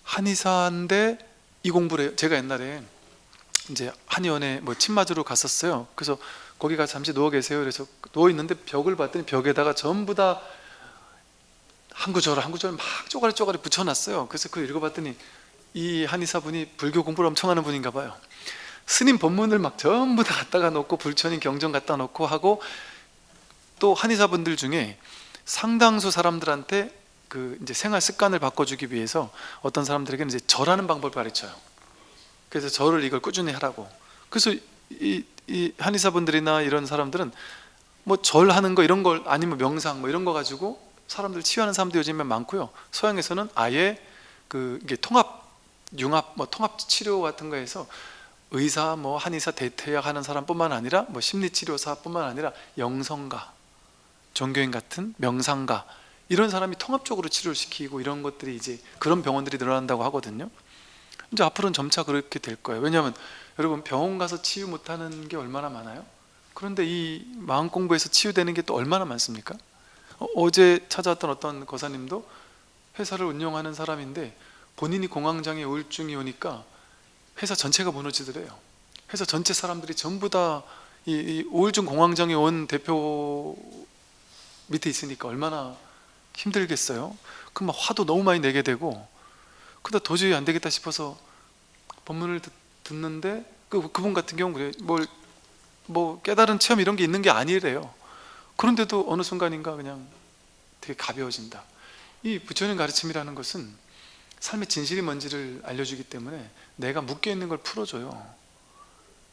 한의사인데 이 공부를 해요. 제가 옛날에 이제 한의원에 침 맞으러 갔었어요. 그래서 거기 가서 잠시 누워 계세요. 그래서 누워 있는데 벽을 봤더니 벽에다가 전부 다 한 구절 막 쪼가리 붙여놨어요. 그래서 그걸 읽어봤더니 이 한의사분이 불교 공부를 엄청 하는 분인가 봐요. 스님 법문을 막 전부 다 갖다가 놓고 불천인 경전 갖다 놓고 하고, 또 한의사분들 중에 상당수 사람들한테 그 이제 생활 습관을 바꿔주기 위해서 어떤 사람들에게는 이제 절하는 방법을 가르쳐요. 그래서 절을 이걸 꾸준히 하라고. 그래서 이 한의사분들이나 이런 사람들은 절하는 거 이런 걸, 아니면 명상 이런 거 가지고 사람들 치유하는 사람도 요즘에 많고요. 서양에서는 아예 이게 융합 통합 치료 같은 거에서 의사 한의사 대퇴약 하는 사람뿐만 아니라 심리치료사뿐만 아니라 영성가, 종교인 같은 명상가, 이런 사람이 통합적으로 치료를 시키고 이런 것들이 이제 그런 병원들이 늘어난다고 하거든요. 이제 앞으로는 점차 그렇게 될 거예요. 왜냐하면 여러분, 병원 가서 치유 못하는 게 얼마나 많아요? 그런데 이 마음 공부에서 치유되는 게 또 얼마나 많습니까? 어제 찾아왔던 어떤 거사님도 회사를 운영하는 사람인데 본인이 공황장애 우울증이 오니까 회사 전체가 무너지더래요. 회사 전체 사람들이 전부 다 이 우울증 공황장애 온 대표 밑에 있으니까 얼마나 힘들겠어요. 그럼 화도 너무 많이 내게 되고, 그러다 도저히 안 되겠다 싶어서 법문을 듣는데 그분 같은 경우는 그래요. 깨달은 체험 이런 게 있는 게 아니래요. 그런데도 어느 순간인가 그냥 되게 가벼워진다. 이 부처님 가르침이라는 것은 삶의 진실이 뭔지를 알려주기 때문에 내가 묶여있는 걸 풀어줘요.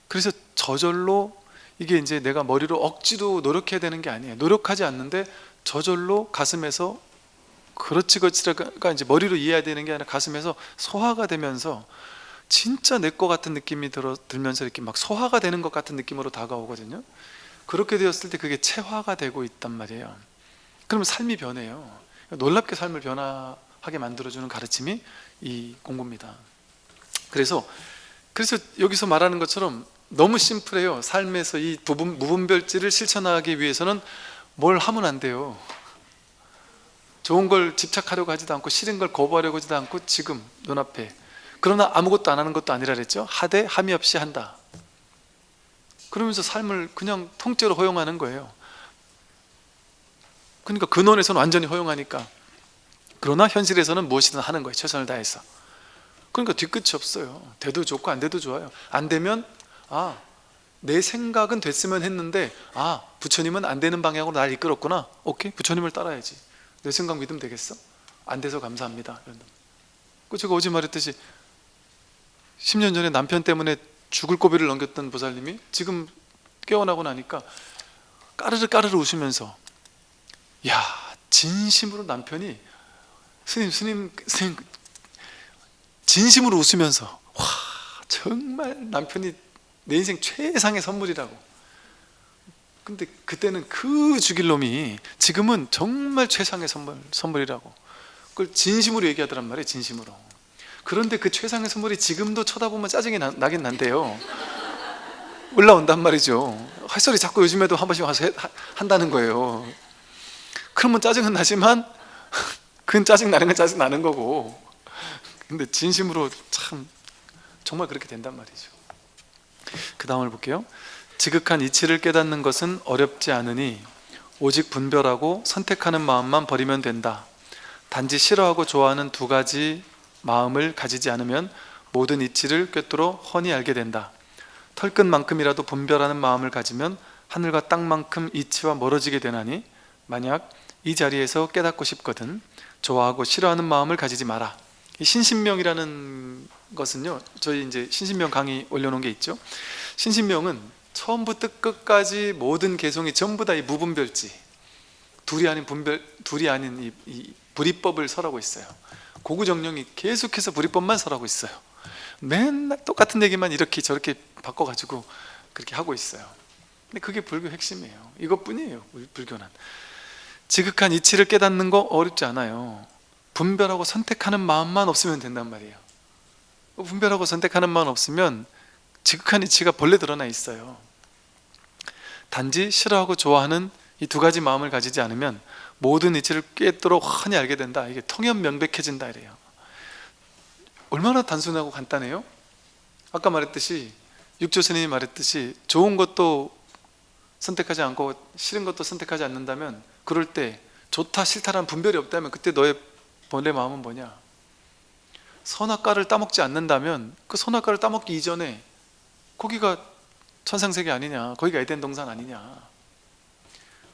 그래서 저절로 이게 이제 내가 머리로 억지로 노력해야 되는 게 아니에요. 노력하지 않는데 저절로 가슴에서, 그렇지가 이제 머리로 이해해야 되는 게 아니라 가슴에서 소화가 되면서 진짜 내 거 같은 느낌이 들면서 이렇게 막 소화가 되는 것 같은 느낌으로 다가오거든요. 그렇게 되었을 때 그게 체화가 되고 있단 말이에요. 그러면 삶이 변해요. 놀랍게 삶을 변화하게 만들어주는 가르침이 이 공부입니다. 그래서 여기서 말하는 것처럼 너무 심플해요. 삶에서 이 무분별지를 실천하기 위해서는 뭘 하면 안 돼요. 좋은 걸 집착하려고 하지도 않고 싫은 걸 거부하려고 하지도 않고 지금 눈앞에. 그러나 아무것도 안 하는 것도 아니라 그랬죠. 하되 함이 없이 한다. 그러면서 삶을 그냥 통째로 허용하는 거예요. 그러니까 근원에서는 완전히 허용하니까. 그러나 현실에서는 무엇이든 하는 거예요. 최선을 다해서. 그러니까 뒤끝이 없어요. 돼도 좋고 안 돼도 좋아요. 안 되면 내 생각은 됐으면 했는데 부처님은 안 되는 방향으로 날 이끌었구나. 오케이, 부처님을 따라야지. 내 생각 믿으면 되겠어? 안 돼서 감사합니다. 제가 어제 말했듯이 10년 전에 남편 때문에 죽을 고비를 넘겼던 보살님이 지금 깨어나고 나니까 까르르 웃으면서, 야, 진심으로 남편이 스님 진심으로 웃으면서, 와, 정말 남편이 내 인생 최상의 선물이라고. 근데 그때는 그 죽일 놈이 지금은 정말 최상의 선물이라고 그걸 진심으로 얘기하더란 말이에요. 진심으로. 그런데 그 최상의 선물이 지금도 쳐다보면 짜증이 나긴 난데요, 올라온단 말이죠. 헛소리 자꾸 요즘에도 한 번씩 와서 한다는 거예요. 그러면 짜증은 나지만 그건 짜증 나는 건 짜증 나는 거고, 근데 진심으로 참 정말 그렇게 된단 말이죠. 그 다음을 볼게요. 지극한 이치를 깨닫는 것은 어렵지 않으니 오직 분별하고 선택하는 마음만 버리면 된다. 단지 싫어하고 좋아하는 두 가지 마음을 가지지 않으면 모든 이치를 꿰뚫어 훤히 알게 된다. 털끝만큼이라도 분별하는 마음을 가지면 하늘과 땅만큼 이치와 멀어지게 되나니 만약 이 자리에서 깨닫고 싶거든 좋아하고 싫어하는 마음을 가지지 마라. 이 신신명이라는 것은요, 저희 이제 신신명 강의 올려놓은 게 있죠. 신신명은 처음부터 끝까지 모든 개성이 전부 다 이 무분별지, 둘이 아닌 분별, 둘이 아닌 이 불이법을 설하고 있어요. 고구정령이 계속해서 불이법만 설하고 있어요. 맨날 똑같은 얘기만 이렇게 저렇게 바꿔가지고 그렇게 하고 있어요. 근데 그게 불교 핵심이에요. 이것뿐이에요. 불교는 지극한 이치를 깨닫는 거 어렵지 않아요. 분별하고 선택하는 마음만 없으면 된단 말이에요. 분별하고 선택하는 마음 없으면 지극한 이치가 본래 드러나 있어요. 단지 싫어하고 좋아하는 이 두 가지 마음을 가지지 않으면 모든 이치를 꿰뚫어 훤히 알게 된다. 이게 통연명백해진다 이래요. 얼마나 단순하고 간단해요? 아까 말했듯이 육조 스님이 말했듯이 좋은 것도 선택하지 않고 싫은 것도 선택하지 않는다면, 그럴 때 좋다 싫다라는 분별이 없다면 그때 너의 본래 마음은 뭐냐? 선악과를 따먹지 않는다면 그 선악과를 따먹기 이전에 거기가 천상세계 아니냐, 거기가 에덴 동산 아니냐.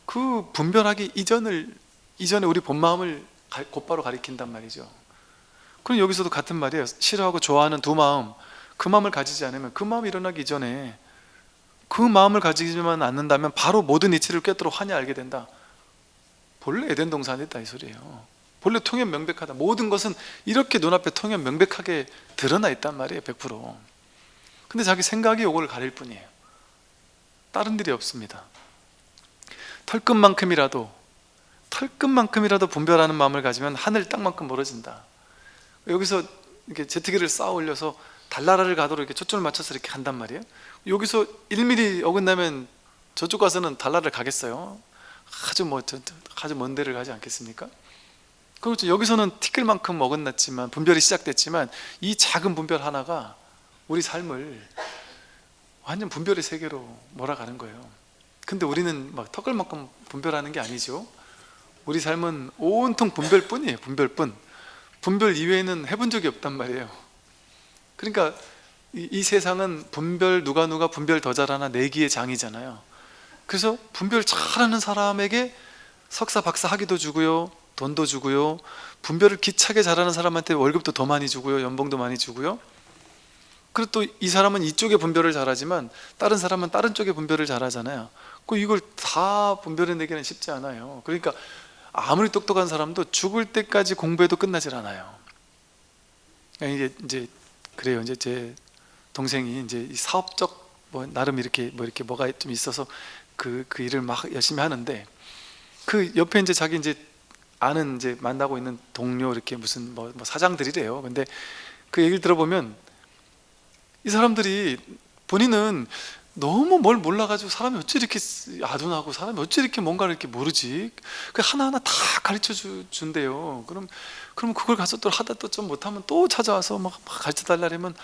그 분별하기 이전에 우리 본 마음을 곧바로 가리킨단 말이죠. 그럼 여기서도 같은 말이에요. 싫어하고 좋아하는 두 마음, 그 마음을 가지지 않으면, 그 마음이 일어나기 이전에 그 마음을 가지지만 않는다면 바로 모든 이치를 꿰뚫어 훤히 알게 된다. 본래 에덴 동산이다 이 소리예요. 본래 통연명백하다. 모든 것은 이렇게 눈앞에 통연명백하게 드러나 있단 말이에요. 100%. 근데 자기 생각이 요거를 가릴 뿐이에요. 다른 일이 없습니다. 털끝만큼이라도 분별하는 마음을 가지면 하늘 땅만큼 멀어진다. 여기서 이렇게 제트기를 쌓아 올려서 달나라를 가도록 이렇게 초점을 맞춰서 이렇게 간단 말이에요. 여기서 1mm 어긋나면 저쪽 가서는 달나라를 가겠어요? 아주 먼 데를 가지 않겠습니까? 그렇죠. 여기서는 티끌만큼 어긋났지만, 분별이 시작됐지만, 이 작은 분별 하나가 우리 삶을 완전 분별의 세계로 몰아가는 거예요. 근데 우리는 막 턱걸만큼 분별하는 게 아니죠. 우리 삶은 온통 분별뿐이에요. 분별뿐. 분별 이외에는 해본 적이 없단 말이에요. 그러니까 이 세상은 분별, 누가 분별 더 잘하나 내기의 장이잖아요. 그래서 분별 잘하는 사람에게 석사 박사 학위도 주고요, 돈도 주고요, 분별을 기차게 잘하는 사람한테 월급도 더 많이 주고요, 연봉도 많이 주고요. 그리고 또 이 사람은 이쪽에 분별을 잘하지만 다른 사람은 다른 쪽에 분별을 잘하잖아요. 이걸 다 분별해내기는 쉽지 않아요. 그러니까 아무리 똑똑한 사람도 죽을 때까지 공부해도 끝나질 않아요. 이제 그래요. 이제 제 동생이 이제 사업적 나름 이렇게 뭐가 좀 있어서 그 일을 막 열심히 하는데, 그 옆에 이제 자기 이제 아는 이제 만나고 있는 동료 이렇게 무슨 뭐 사장들이래요. 근데 그 얘기를 들어보면 이 사람들이 본인은 너무 뭘 몰라가지고 사람이 어찌 이렇게 아둔하고 사람이 어찌 이렇게 뭔가를 이렇게 모르지? 그 하나하나 다 가르쳐 준대요. 그럼 그걸 가서 또 하다 또 좀 못하면 또 찾아와서 막 가르쳐 달라면,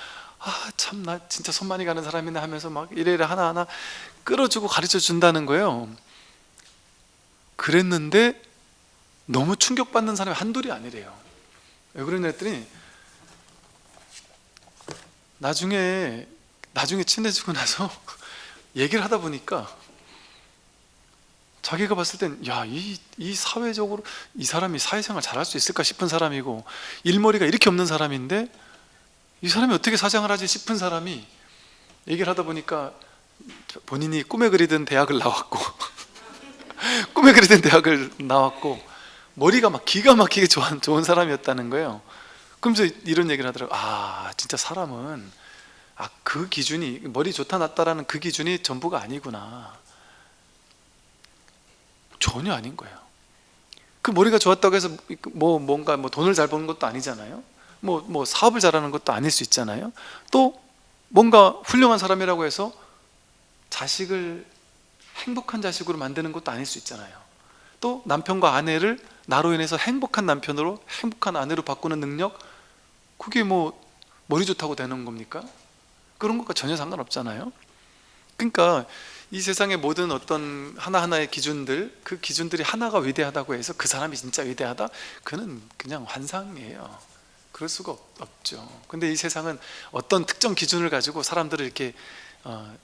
참 나 진짜 손 많이 가는 사람이네 하면서 막 이래라 하나하나 끌어주고 가르쳐 준다는 거예요. 그랬는데 너무 충격받는 사람이 한둘이 아니래요. 왜 그러냐 했더니 나중에 친해지고 나서 얘기를 하다 보니까 자기가 봤을 땐 이 사회적으로 이 사람이 사회생활 잘할 수 있을까 싶은 사람이고, 일머리가 이렇게 없는 사람인데 이 사람이 어떻게 사장을 하지 싶은 사람이 얘기를 하다 보니까 본인이 꿈에 그리던 대학을 나왔고 꿈에 그리던 대학을 나왔고 머리가 막 기가 막히게 좋은 사람이었다는 거예요. 그러면서 이런 얘기를 하더라고요. 진짜 사람은 그 기준이, 머리 좋다 낫다라는 그 기준이 전부가 아니구나. 전혀 아닌 거예요. 그 머리가 좋았다고 해서 뭔가 돈을 잘 버는 것도 아니잖아요. 사업을 잘하는 것도 아닐 수 있잖아요. 또 뭔가 훌륭한 사람이라고 해서 자식을 행복한 자식으로 만드는 것도 아닐 수 있잖아요. 또 남편과 아내를 나로 인해서 행복한 남편으로, 행복한 아내로 바꾸는 능력, 그게 머리 좋다고 되는 겁니까? 그런 것과 전혀 상관없잖아요. 그러니까 이 세상의 모든 어떤 하나하나의 기준들, 그 기준들이 하나가 위대하다고 해서 그 사람이 진짜 위대하다? 그는 그냥 환상이에요. 그럴 수가 없죠. 근데 이 세상은 어떤 특정 기준을 가지고 사람들을 이렇게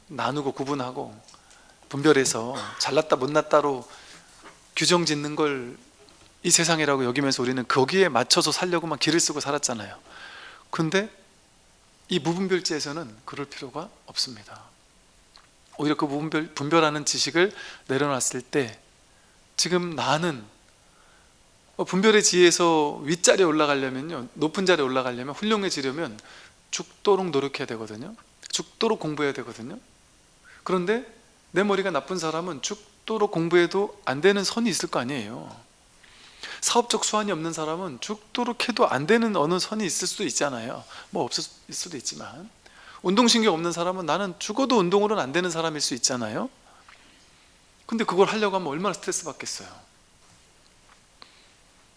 나누고 구분하고 분별해서 잘났다 못났다로 규정 짓는 걸 이 세상이라고 여기면서 우리는 거기에 맞춰서 살려고만 길을 쓰고 살았잖아요. 근데 이 무분별지에서는 그럴 필요가 없습니다. 오히려 그 분별하는 지식을 내려놨을 때 지금 나는 분별의 지혜에서 윗자리에 올라가려면요, 높은 자리에 올라가려면, 훌륭해지려면 죽도록 노력해야 되거든요. 죽도록 공부해야 되거든요. 그런데 내 머리가 나쁜 사람은 죽도록 공부해도 안 되는 선이 있을 거 아니에요. 사업적 수완이 없는 사람은 죽도록 해도 안 되는 어느 선이 있을 수도 있잖아요. 뭐 없을 수도 있지만, 운동신경 없는 사람은 나는 죽어도 운동으로는 안 되는 사람일 수 있잖아요. 근데 그걸 하려고 하면 얼마나 스트레스 받겠어요.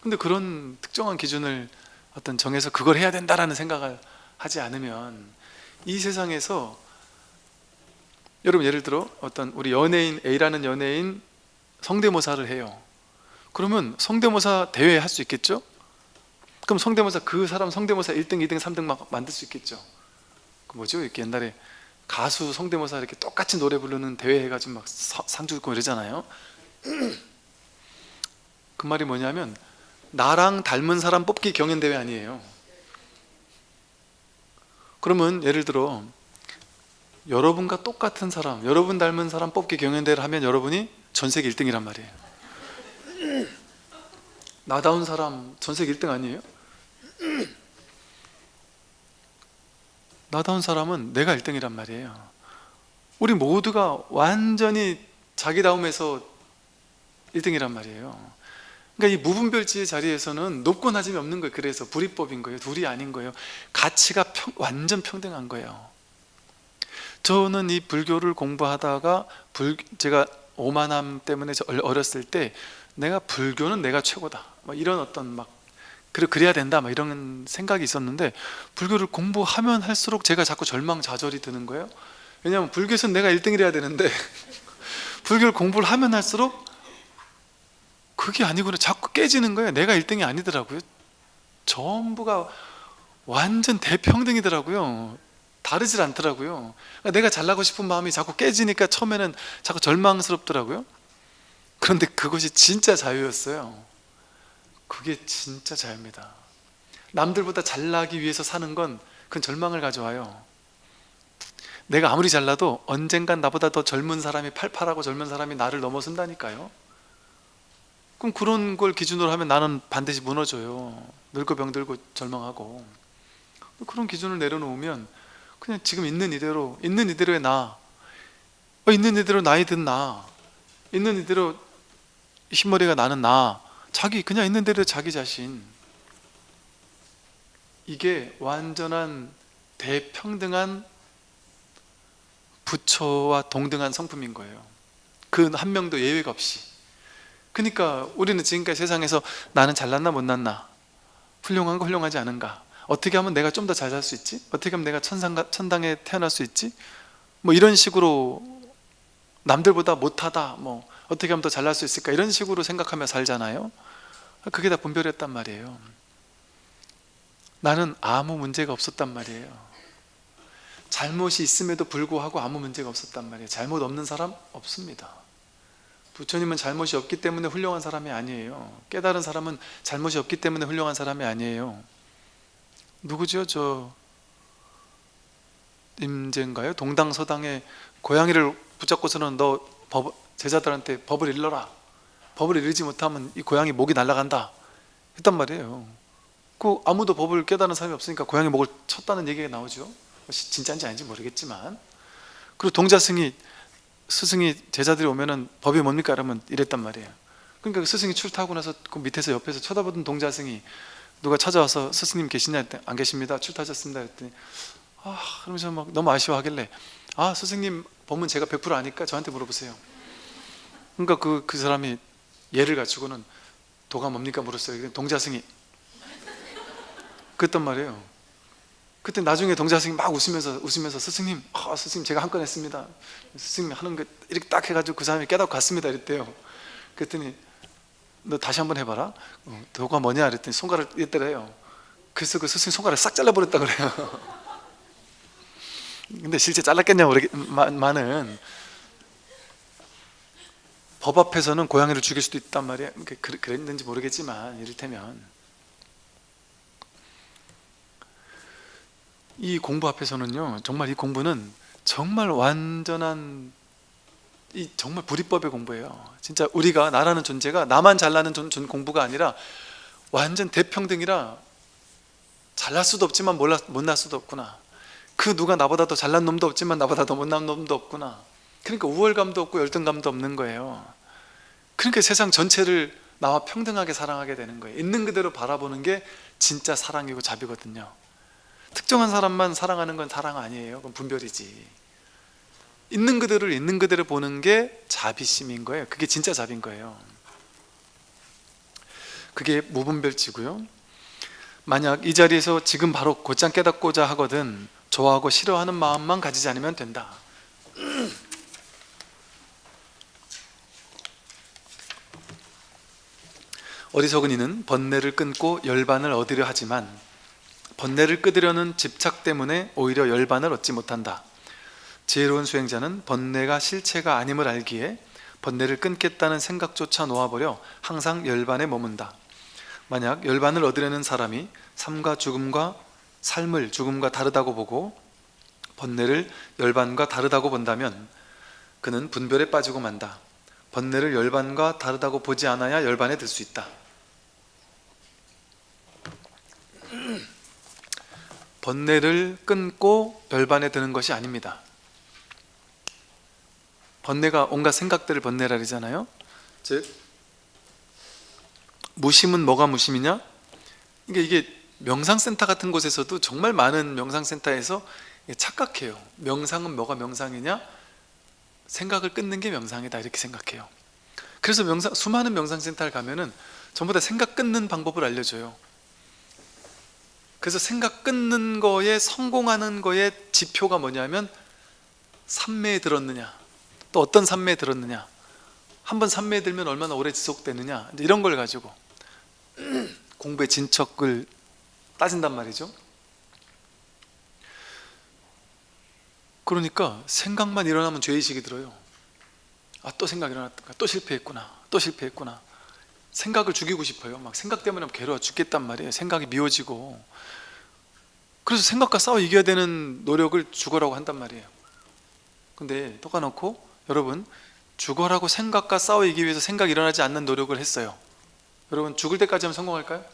근데 그런 특정한 기준을 어떤 정해서 그걸 해야 된다라는 생각을 하지 않으면 이 세상에서, 여러분 예를 들어 어떤 우리 연예인 A라는 연예인 성대모사를 해요. 그러면 성대모사 대회 할 수 있겠죠? 그럼 성대모사, 그 사람 성대모사 1등, 2등, 3등 막 만들 수 있겠죠? 그 뭐죠? 이렇게 옛날에 가수 성대모사 이렇게 똑같이 노래 부르는 대회 해가지고 막 상주 듣고 이러잖아요. 그 말이 뭐냐면 나랑 닮은 사람 뽑기 경연대회 아니에요. 그러면 예를 들어 여러분과 똑같은 사람, 여러분 닮은 사람 뽑기 경연대회를 하면 여러분이 전세계 1등이란 말이에요. 나다운 사람 전세계 1등 아니에요? 나다운 사람은 내가 1등이란 말이에요. 우리 모두가 완전히 자기다움에서 1등이란 말이에요. 그러니까 이 무분별지의 자리에서는 높고 낮음이 없는 거예요. 그래서 불이법인 거예요. 둘이 아닌 거예요. 가치가 완전 평등한 거예요. 저는 이 불교를 공부하다가 제가 오만함 때문에 어렸을 때 내가 불교는 내가 최고다, 뭐 이런 어떤 막 그래야 된다, 막 이런 생각이 있었는데, 불교를 공부하면 할수록 제가 자꾸 절망좌절이 드는 거예요. 왜냐하면 불교에서는 내가 1등을 해야 되는데 불교를 공부를 하면 할수록 그게 아니구나, 자꾸 깨지는 거예요. 내가 1등이 아니더라고요. 전부가 완전 대평등이더라고요. 다르질 않더라고요. 그러니까 내가 잘나고 싶은 마음이 자꾸 깨지니까 처음에는 자꾸 절망스럽더라고요. 그런데 그것이 진짜 자유였어요. 그게 진짜 자유입니다. 남들보다 잘나기 위해서 사는 건 그건 절망을 가져와요. 내가 아무리 잘나도 언젠간 나보다 더 젊은 사람이, 팔팔하고 젊은 사람이 나를 넘어선다니까요. 그럼 그런 걸 기준으로 하면 나는 반드시 무너져요. 늙고 병들고 절망하고. 그런 기준을 내려놓으면 그냥 지금 있는 이대로의 나, 있는 이대로 나이 든 나, 있는 이대로 흰머리가 나는 나, 그냥 있는 대로 자기 자신, 이게 완전한 대평등한 부처와 동등한 성품인 거예요. 그 한 명도 예외가 없이. 그러니까 우리는 지금까지 세상에서 나는 잘났나 못났나, 훌륭한가 훌륭하지 않은가, 어떻게 하면 내가 좀 더 잘 살 수 있지, 어떻게 하면 내가 천당에 태어날 수 있지, 뭐 이런 식으로 남들보다 못하다, 뭐 어떻게 하면 더 잘날 수 있을까, 이런 식으로 생각하며 살잖아요. 그게 다 분별이었단 말이에요. 나는 아무 문제가 없었단 말이에요. 잘못이 있음에도 불구하고 아무 문제가 없었단 말이에요. 잘못 없는 사람 없습니다. 부처님은 잘못이 없기 때문에 훌륭한 사람이 아니에요. 깨달은 사람은 잘못이 없기 때문에 훌륭한 사람이 아니에요. 누구죠? 저 임제인가요? 동당서당에 고양이를 붙잡고서는 너 제자들한테 법을 일러라, 법을 이루지 못하면 이 고양이 목이 날아간다 했단 말이에요. 아무도 법을 깨달은 사람이 없으니까 고양이 목을 쳤다는 얘기가 나오죠. 진짜인지 아닌지 모르겠지만. 그리고 스승이 제자들이 오면은 법이 뭡니까? 그러면 이랬단 말이에요. 그러니까 스승이 출타하고 나서 그 밑에서 옆에서 쳐다보던 동자승이 누가 찾아와서 스승님 계시냐 했더니 안 계십니다, 출타하셨습니다 했더니 그러면서 막 너무 아쉬워하길래, 스승님 법문 제가 100% 아니까 저한테 물어보세요. 그러니까 그 사람이 예를 갖추고는 도가 뭡니까 물었어요. 동자승이 그랬단 말이에요. 그때 나중에 동자 스승님 막 웃으면서 스승님, 스승님 제가 한 건 했습니다. 스승님 하는 거 이렇게 딱 해가지고 그 사람이 깨닫고 갔습니다 이랬대요. 그랬더니 너 다시 한번 해봐라. 도가 뭐냐 그랬더니 손가락 이랬더래요. 그래서 그 스승님 손가락 싹 잘라버렸다 그래요. 근데 실제 잘랐겠냐 모르겠지만은 법 앞에서는 고양이를 죽일 수도 있단 말이에요. 그랬는지 모르겠지만 이를테면 이 공부 앞에서는요, 정말 이 공부는 정말 완전한 정말 불이법의 공부예요. 진짜 우리가 나라는 존재가 나만 잘나는 공부가 아니라 완전 대평등이라 잘날 수도 없지만 못날 수도 없구나. 그 누가 나보다 더 잘난 놈도 없지만 나보다 더 못난 놈도 없구나. 그러니까 우월감도 없고 열등감도 없는 거예요. 그러니까 세상 전체를 나와 평등하게 사랑하게 되는 거예요. 있는 그대로 바라보는 게 진짜 사랑이고 자비거든요. 특정한 사람만 사랑하는 건 사랑 아니에요. 그건 분별이지. 있는 그대로를 있는 그대로 보는 게 자비심인 거예요. 그게 진짜 자비인 거예요. 그게 무분별치고요. 만약 이 자리에서 지금 바로 곧장 깨닫고자 하거든 좋아하고 싫어하는 마음만 가지지 않으면 된다. 어리석은 이는 번뇌를 끊고 열반을 얻으려 하지만 번뇌를 끊으려는 집착 때문에 오히려 열반을 얻지 못한다. 지혜로운 수행자는 번뇌가 실체가 아님을 알기에 번뇌를 끊겠다는 생각조차 놓아버려 항상 열반에 머문다. 만약 열반을 얻으려는 사람이 삶과 죽음과 다르다고 보고 번뇌를 열반과 다르다고 본다면 그는 분별에 빠지고 만다. 번뇌를 열반과 다르다고 보지 않아야 열반에 들 수 있다. 번뇌를 끊고 열반에 드는 것이 아닙니다. 번뇌가 온갖 생각들을 번뇌라 그러잖아요. 즉 무심은 뭐가 무심이냐? 이게 명상센터 같은 곳에서도 정말 많은 명상센터에서 착각해요. 명상은 뭐가 명상이냐? 생각을 끊는 게 명상이다 이렇게 생각해요. 그래서 수많은 명상센터를 가면은 전부 다 생각 끊는 방법을 알려줘요. 그래서 생각 끊는 거에 성공하는 거에 지표가 뭐냐면 삼매에 들었느냐, 또 어떤 삼매에 들었느냐, 한번 삼매에 들면 얼마나 오래 지속되느냐, 이런 걸 가지고 공부의 진척을 따진단 말이죠. 그러니까 생각만 일어나면 죄의식이 들어요. 또 생각 일어났다, 또 실패했구나. 생각을 죽이고 싶어요. 막 생각 때문에 괴로워 죽겠단 말이에요. 생각이 미워지고. 그래서 생각과 싸워 이겨야 되는 노력을 죽어라고 한단 말이에요. 근데 똑같놓고 여러분, 죽어라고 생각과 싸워 이기기 위해서 생각이 일어나지 않는 노력을 했어요. 여러분, 죽을 때까지 하면 성공할까요?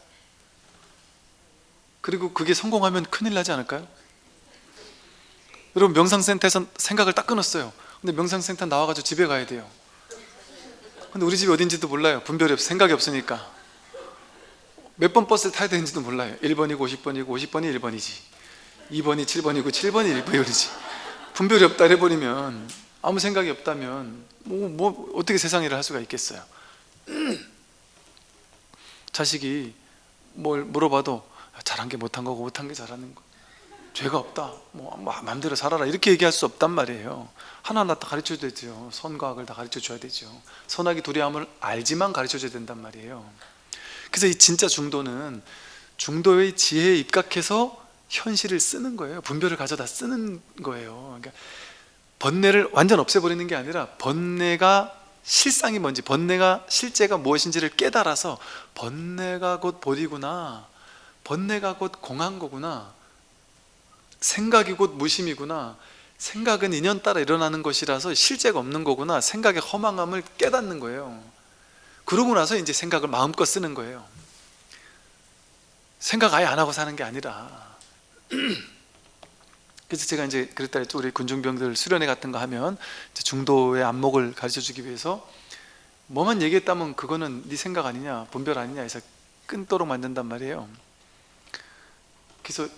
그리고 그게 성공하면 큰일 나지 않을까요? 여러분, 명상센터에서 생각을 딱 끊었어요. 근데 명상센터 나와가지고 집에 가야 돼요. 근데 우리 집이 어딘지도 몰라요. 분별이 없어. 생각이 없으니까. 몇 번 버스를 타야 되는지도 몰라요. 1번이고 50번이고 50번이 1번이지, 2번이 7번이고 7번이 1번이지. 분별이 없다 해버리면, 아무 생각이 없다면 어떻게 세상 일을 할 수가 있겠어요. 자식이 뭘 물어봐도 잘한 게 못한 거고 못한 게 잘하는 거, 죄가 없다, 마음대로 살아라 이렇게 얘기할 수 없단 말이에요. 하나하나 다 가르쳐줘야 되죠. 선과 악을 다 가르쳐줘야 되죠. 선악이 두려움을 알지만 가르쳐줘야 된단 말이에요. 그래서 이 진짜 중도는 중도의 지혜에 입각해서 현실을 쓰는 거예요. 분별을 가져다 쓰는 거예요. 그러니까 번뇌를 완전 없애버리는 게 아니라 번뇌가 실상이 뭔지, 번뇌가 실제가 무엇인지를 깨달아서 번뇌가 곧 보리구나, 번뇌가 곧 공한 거구나, 생각이 곧 무심이구나, 생각은 인연 따라 일어나는 것이라서 실제가 없는 거구나, 생각의 허망함을 깨닫는 거예요. 그러고 나서 이제 생각을 마음껏 쓰는 거예요. 생각 아예 안 하고 사는 게 아니라. 그래서 제가 이제 그랬다 했죠. 우리 군중병들 수련회 같은 거 하면 중도의 안목을 가르쳐 주기 위해서 뭐만 얘기했다면 그거는 네 생각 아니냐, 분별 아니냐 해서 끊도록 만든단 말이에요. 그래서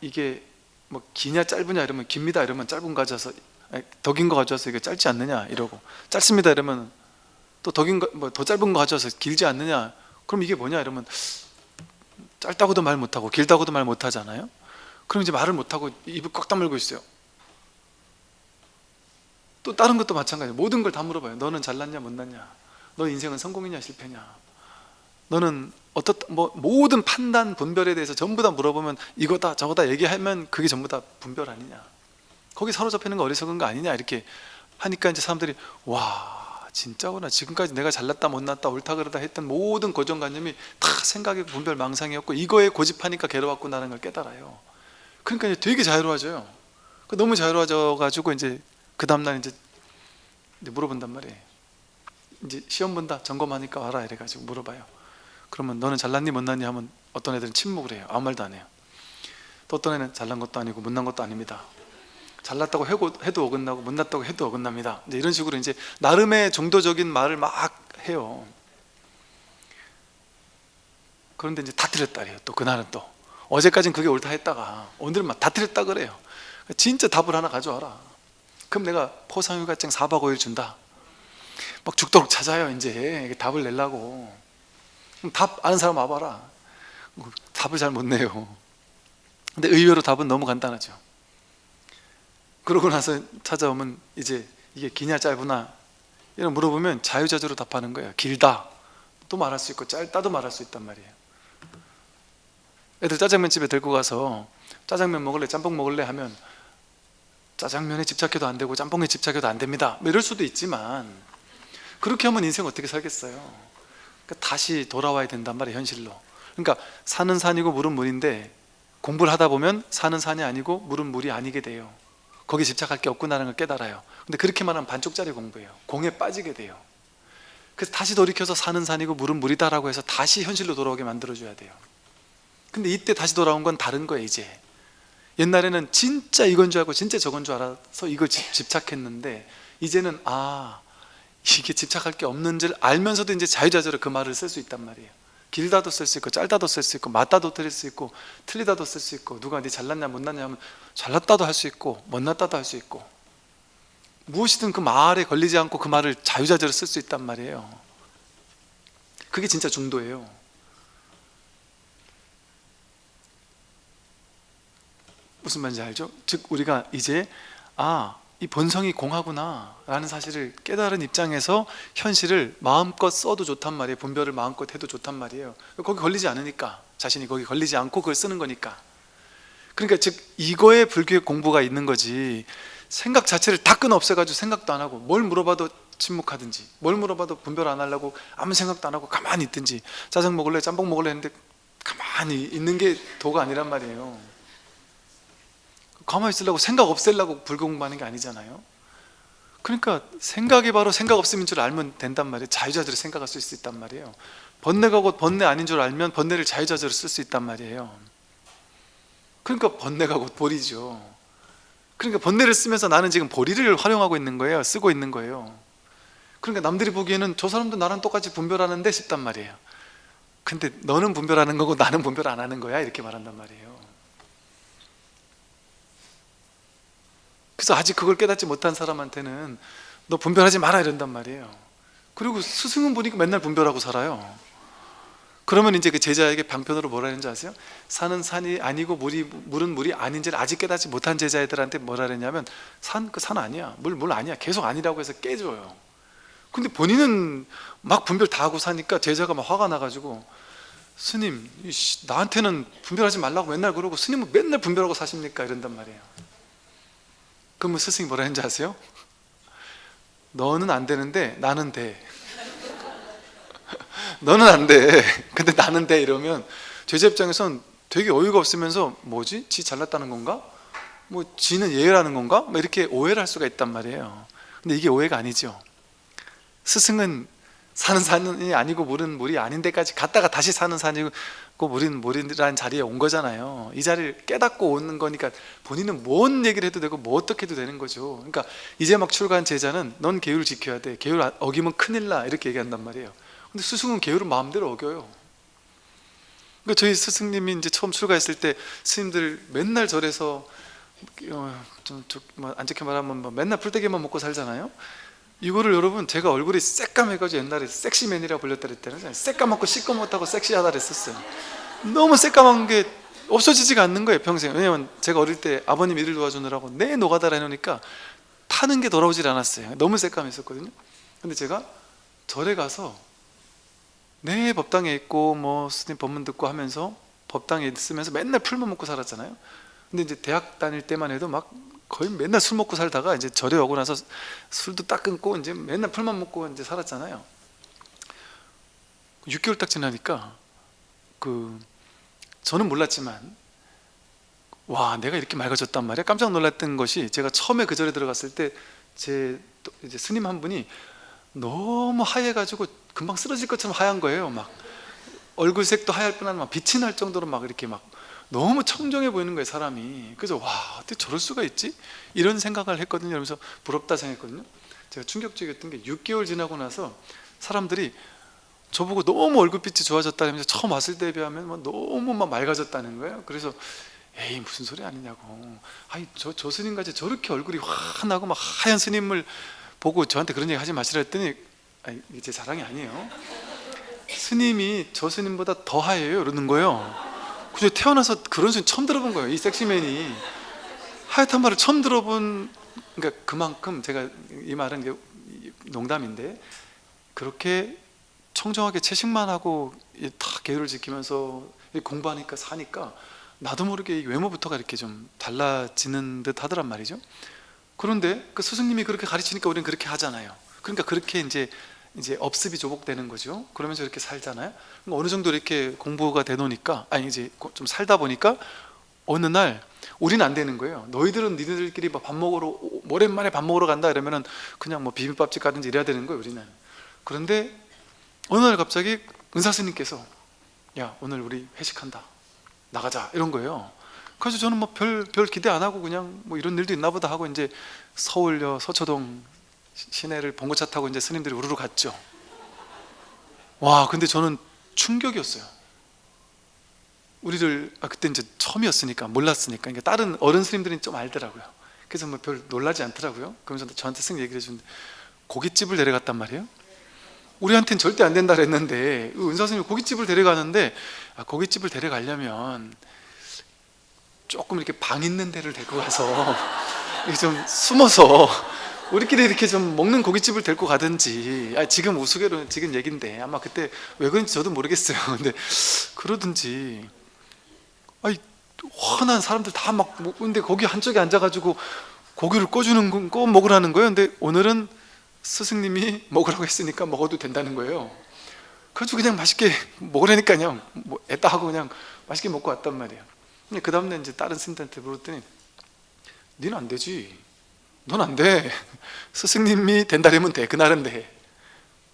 이게 뭐 기냐 짧으냐 이러면 깁니다 이러면 짧은 거 가져와서, 더 긴 거 가져와서 이게 짧지 않느냐 이러고, 짧습니다 이러면 또 더 긴 거, 더 짧은 거 가져와서 길지 않느냐, 그럼 이게 뭐냐 이러면 짧다고도 말 못하고 길다고도 말 못하잖아요. 그럼 이제 말을 못하고 입을 꽉 다물고 있어요. 또 다른 것도 마찬가지예요. 모든 걸 다 물어봐요. 너는 잘났냐 못났냐, 너 인생은 성공이냐 실패냐, 너는 모든 판단 분별에 대해서 전부 다 물어보면 이거다 저거다 얘기하면 그게 전부 다 분별 아니냐, 거기 사로잡히는 거 어리석은 거 아니냐, 이렇게 하니까 이제 사람들이 와 진짜구나, 지금까지 내가 잘났다 못났다 옳다 그르다 했던 모든 고정관념이 다 생각의 분별 망상이었고 이거에 고집하니까 괴로웠구나라는 걸 깨달아요. 그러니까 이제 되게 자유로워져요. 너무 자유로워져 가지고 이제 그 다음날 이제 물어본단 말이에요. 이제 시험 본다 점검하니까 와라 이래가지고 물어봐요. 그러면 너는 잘났니 못났니 하면 어떤 애들은 침묵을 해요. 아무 말도 안 해요. 또 어떤 애는 잘난 것도 아니고 못난 것도 아닙니다. 잘났다고 해도 어긋나고 못났다고 해도 어긋납니다. 이제 이런 식으로 이제 나름의 정도적인 말을 막 해요. 그런데 이제 다 틀렸다 그래요. 또 그날은 또 어제까진 그게 옳다 했다가 오늘은 막 다 틀렸다 그래요. 진짜 답을 하나 가져와라. 그럼 내가 포상휴가증 4박 5일 준다. 막 죽도록 찾아요. 이제 답을 내려고. 그럼 답 아는 사람 와봐라. 답을 잘 못 내요. 근데 의외로 답은 너무 간단하죠. 그러고 나서 찾아오면 이제 이게 기냐 짧으나 이런 물어보면 자유자재로 답하는 거예요. 길다 또 말할 수 있고 짧다도 말할 수 있단 말이에요. 애들 짜장면집에 데리고 가서 짜장면 먹을래 짬뽕 먹을래 하면 짜장면에 집착해도 안 되고 짬뽕에 집착해도 안 됩니다 뭐 이럴 수도 있지만 그렇게 하면 인생 어떻게 살겠어요. 그러니까 다시 돌아와야 된단 말이에요. 현실로. 그러니까 산은 산이고 물은 물인데 공부를 하다 보면 산은 산이 아니고 물은 물이 아니게 돼요. 거기에 집착할 게 없구나라는 걸 깨달아요. 근데 그렇게만 하면 반쪽짜리 공부예요. 공에 빠지게 돼요. 그래서 다시 돌이켜서 산은 산이고 물은 물이다라고 해서 다시 현실로 돌아오게 만들어줘야 돼요. 근데 이때 다시 돌아온 건 다른 거예요. 이제 옛날에는 진짜 이건 줄 알고 진짜 저건 줄 알아서 이걸 집착했는데 이제는 이게 집착할 게 없는 줄 알면서도 이제 자유자재로 그 말을 쓸 수 있단 말이에요. 길다도 쓸 수 있고 짧다도 쓸 수 있고 맞다도 틀릴 수 있고 틀리다도 쓸 수 있고 누가 네 잘났냐 못났냐 하면 잘났다도 할 수 있고 못났다도 할 수 있고 무엇이든 그 말에 걸리지 않고 그 말을 자유자재로 쓸 수 있단 말이에요. 그게 진짜 중도예요. 무슨 말인지 알죠? 즉 우리가 이제 이 본성이 공하구나 라는 사실을 깨달은 입장에서 현실을 마음껏 써도 좋단 말이에요. 분별을 마음껏 해도 좋단 말이에요. 거기 걸리지 않으니까, 자신이 거기 걸리지 않고 그걸 쓰는 거니까. 그러니까 즉 이거에 불교의 공부가 있는 거지, 생각 자체를 다 끊어 없애가지고 생각도 안 하고 뭘 물어봐도 침묵하든지 뭘 물어봐도 분별 안 하려고 아무 생각도 안 하고 가만히 있든지 짜장 먹을래 짬뽕 먹을래 했는데 가만히 있는 게 도가 아니란 말이에요. 가만히 있으려고 생각 없애려고 불교 공부하는 게 아니잖아요. 그러니까 생각이 바로 생각 없음인 줄 알면 된단 말이에요. 자유자재로 생각할 수 있단 말이에요. 번뇌가 곧 번뇌 아닌 줄 알면 번뇌를 자유자재로 쓸 수 있단 말이에요. 그러니까 번뇌가 곧 보리죠. 그러니까 번뇌를 쓰면서 나는 지금 보리를 활용하고 있는 거예요. 쓰고 있는 거예요. 그러니까 남들이 보기에는 저 사람도 나랑 똑같이 분별하는데 싶단 말이에요. 근데 너는 분별하는 거고 나는 분별 안 하는 거야 이렇게 말한단 말이에요. 그래서 아직 그걸 깨닫지 못한 사람한테는 너 분별하지 마라 이런단 말이에요. 그리고 스승은 보니까 맨날 분별하고 살아요. 그러면 이제 그 제자에게 방편으로 뭐라 했는지 아세요? 산은 산이 아니고 물은 물이 아닌지를 아직 깨닫지 못한 제자애들한테 뭐라 했냐면 산 아니야, 물 아니야, 계속 아니라고 해서 깨줘요. 근데 본인은 막 분별 다 하고 사니까 제자가 막 화가 나가지고 스님 나한테는 분별하지 말라고 맨날 그러고 스님은 맨날 분별하고 사십니까 이런단 말이에요. 그러면 스승이 뭐라 했는지 아세요? 너는 안 되는데 나는 돼. 너는 안 돼. 근데 나는 돼 이러면 제자 입장에선 되게 어이가 없으면서 뭐지? 지 잘났다는 건가? 뭐 지는 예외라는 건가? 뭐 이렇게 오해를 할 수가 있단 말이에요. 근데 이게 오해가 아니죠. 스승은 사는 산이 아니고 물은 물이 아닌 데까지 갔다가 다시 사는 산이고 물은 물이라는 자리에 온 거잖아요. 이 자리를 깨닫고 오는 거니까 본인은 뭔 얘기를 해도 되고 뭐 어떻게 해도 되는 거죠. 그러니까 이제 막 출가한 제자는 넌 계율 지켜야 돼, 계율 어기면 큰일 나 이렇게 얘기한단 말이에요. 근데 스승은 계율을 마음대로 어겨요. 그러니까 저희 스승님이 이제 처음 출가했을 때 스님들 맨날 절에서 안 좋게 말하면 맨날 풀떼기만 먹고 살잖아요. 이거를 여러분 제가 얼굴이 새까매가지고 옛날에 섹시맨이라고 불렸다 그랬잖아요. 새까맣고 시꺼 못하고 섹시하다 그랬었어요. 너무 새까만 게 없어지지가 않는 거예요, 평생. 왜냐면 제가 어릴 때 아버님 일을 도와주느라고 내 노가다를 해놓으니까 타는 게 돌아오질 않았어요. 너무 새까맸었거든요. 근데 제가 절에 가서 내 법당에 있고 뭐 스님 법문 듣고 하면서 법당에 있으면서 맨날 풀만 먹고 살았잖아요. 근데 이제 대학 다닐 때만 해도 막 거의 맨날 술 먹고 살다가 이제 절에 오고 나서 술도 딱 끊고 이제 맨날 풀만 먹고 이제 살았잖아요. 6개월 딱 지나니까 저는 몰랐지만 와, 내가 이렇게 맑아졌단 말이야. 깜짝 놀랐던 것이, 제가 처음에 그 절에 들어갔을 때 제 이제 스님 한 분이 너무 하얘가지고 금방 쓰러질 것처럼 하얀 거예요. 막 얼굴색도 하얄 뿐 아니라 빛이 날 정도로 막 이렇게 막 너무 청정해 보이는 거예요, 사람이. 그래서 와, 어떻게 저럴 수가 있지? 이런 생각을 했거든요. 그러면서 부럽다 생각했거든요. 제가 충격적이었던 게 6개월 지나고 나서 사람들이 저보고 너무 얼굴빛이 좋아졌다면서 처음 왔을 때에 비하면 막 너무 막 맑아졌다는 거예요. 그래서 에이, 무슨 소리 아니냐고. 아니, 저 스님같이 저렇게 얼굴이 환하고 막 하얀 스님을 보고 저한테 그런 얘기 하지 마시라 했더니, 아니, 이게 제 자랑이 아니에요. 스님이 저 스님보다 더 하얘요 이러는 거예요. 그래서 태어나서 그런 스님 처음 들어본 거예요. 이 섹시맨이 하얗단 말을 처음 들어본. 그러니까 그만큼, 제가 이 말은 이게 농담인데, 그렇게 청정하게 채식만 하고 다 계율을 지키면서 공부하니까 사니까 나도 모르게 외모부터가 이렇게 좀 달라지는 듯 하더란 말이죠. 그런데 그 스승님이 그렇게 가르치니까 우리는 그렇게 하잖아요. 그러니까 그렇게 이제 업습이 조복되는 거죠. 그러면서 이렇게 살잖아요. 그러니까 어느 정도 이렇게 공부가 돼 놓으니까, 아니 이제 좀 살다 보니까 어느 날 우리는 안 되는 거예요. 너희들은 니네들끼리 밥 먹으러 오랜만에 밥 먹으러 간다 이러면은 그냥 뭐 비빔밥집 가든지 이래야 되는 거예요, 우리는. 그런데 어느 날 갑자기 은사 스님께서 야, 오늘 우리 회식한다, 나가자, 이런 거예요. 그래서 저는 뭐 별 기대 안 하고 그냥 뭐 이런 일도 있나 보다 하고 이제 서울역 서초동 시내를 봉고차 타고 이제 스님들이 우르르 갔죠. 와, 근데 저는 충격이었어요. 우리를 그때 이제 처음이었으니까 몰랐으니까, 그러니까 다른 어른 스님들은 좀 알더라고요. 그래서 뭐 별 놀라지 않더라고요. 그러면서 저한테 쓱 얘기를 해주는데, 고깃집을 데려갔단 말이에요. 우리한테는 절대 안 된다 그랬는데 은사 스님이 고깃집을 데려가는데, 고깃집을 데려가려면 조금 이렇게 방 있는 데를 데리고 가서 이렇게 좀 숨어서 우리끼리 이렇게 좀 먹는 고깃집을 데리고 가든지, 지금 우스개로 지금 얘긴데 아마 그때 왜 그런지 저도 모르겠어요. 근데 그러든지, 아니 환한 사람들 다 막 먹는데 거기 한쪽에 앉아가지고 고기를 꺼 먹으라는 거예요. 근데 오늘은 스승님이 먹으라고 했으니까 먹어도 된다는 거예요. 그래서 그냥 맛있게 먹으라니까요. 뭐 애따 하고 그냥 맛있게 먹고 왔단 말이에요. 근데 그 다음날 이제 다른 스님한테 물었더니, 니는 안 되지, 넌 안 돼, 스승님이 된다려면 돼, 그날은 돼,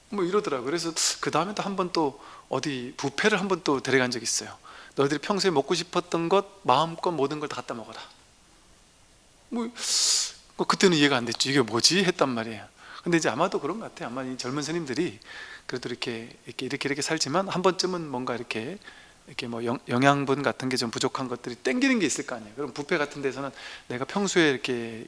뭐 이러더라고요. 그래서 그 다음에 또 한 번 또 어디 뷔페를 한 번 또 데려간 적이 있어요. 너희들이 평소에 먹고 싶었던 것 마음껏 모든 걸 다 갖다 먹어라. 뭐 그때는 이해가 안 됐죠. 이게 뭐지 했단 말이에요. 근데 이제 아마도 그런 것 같아요. 아마 이 젊은 스님들이 그래도 이렇게 살지만 한 번쯤은 뭔가 이렇게 뭐 영양분 같은 게 좀 부족한 것들이 땡기는 게 있을 거 아니에요. 그럼 뷔페 같은 데서는 내가 평소에 이렇게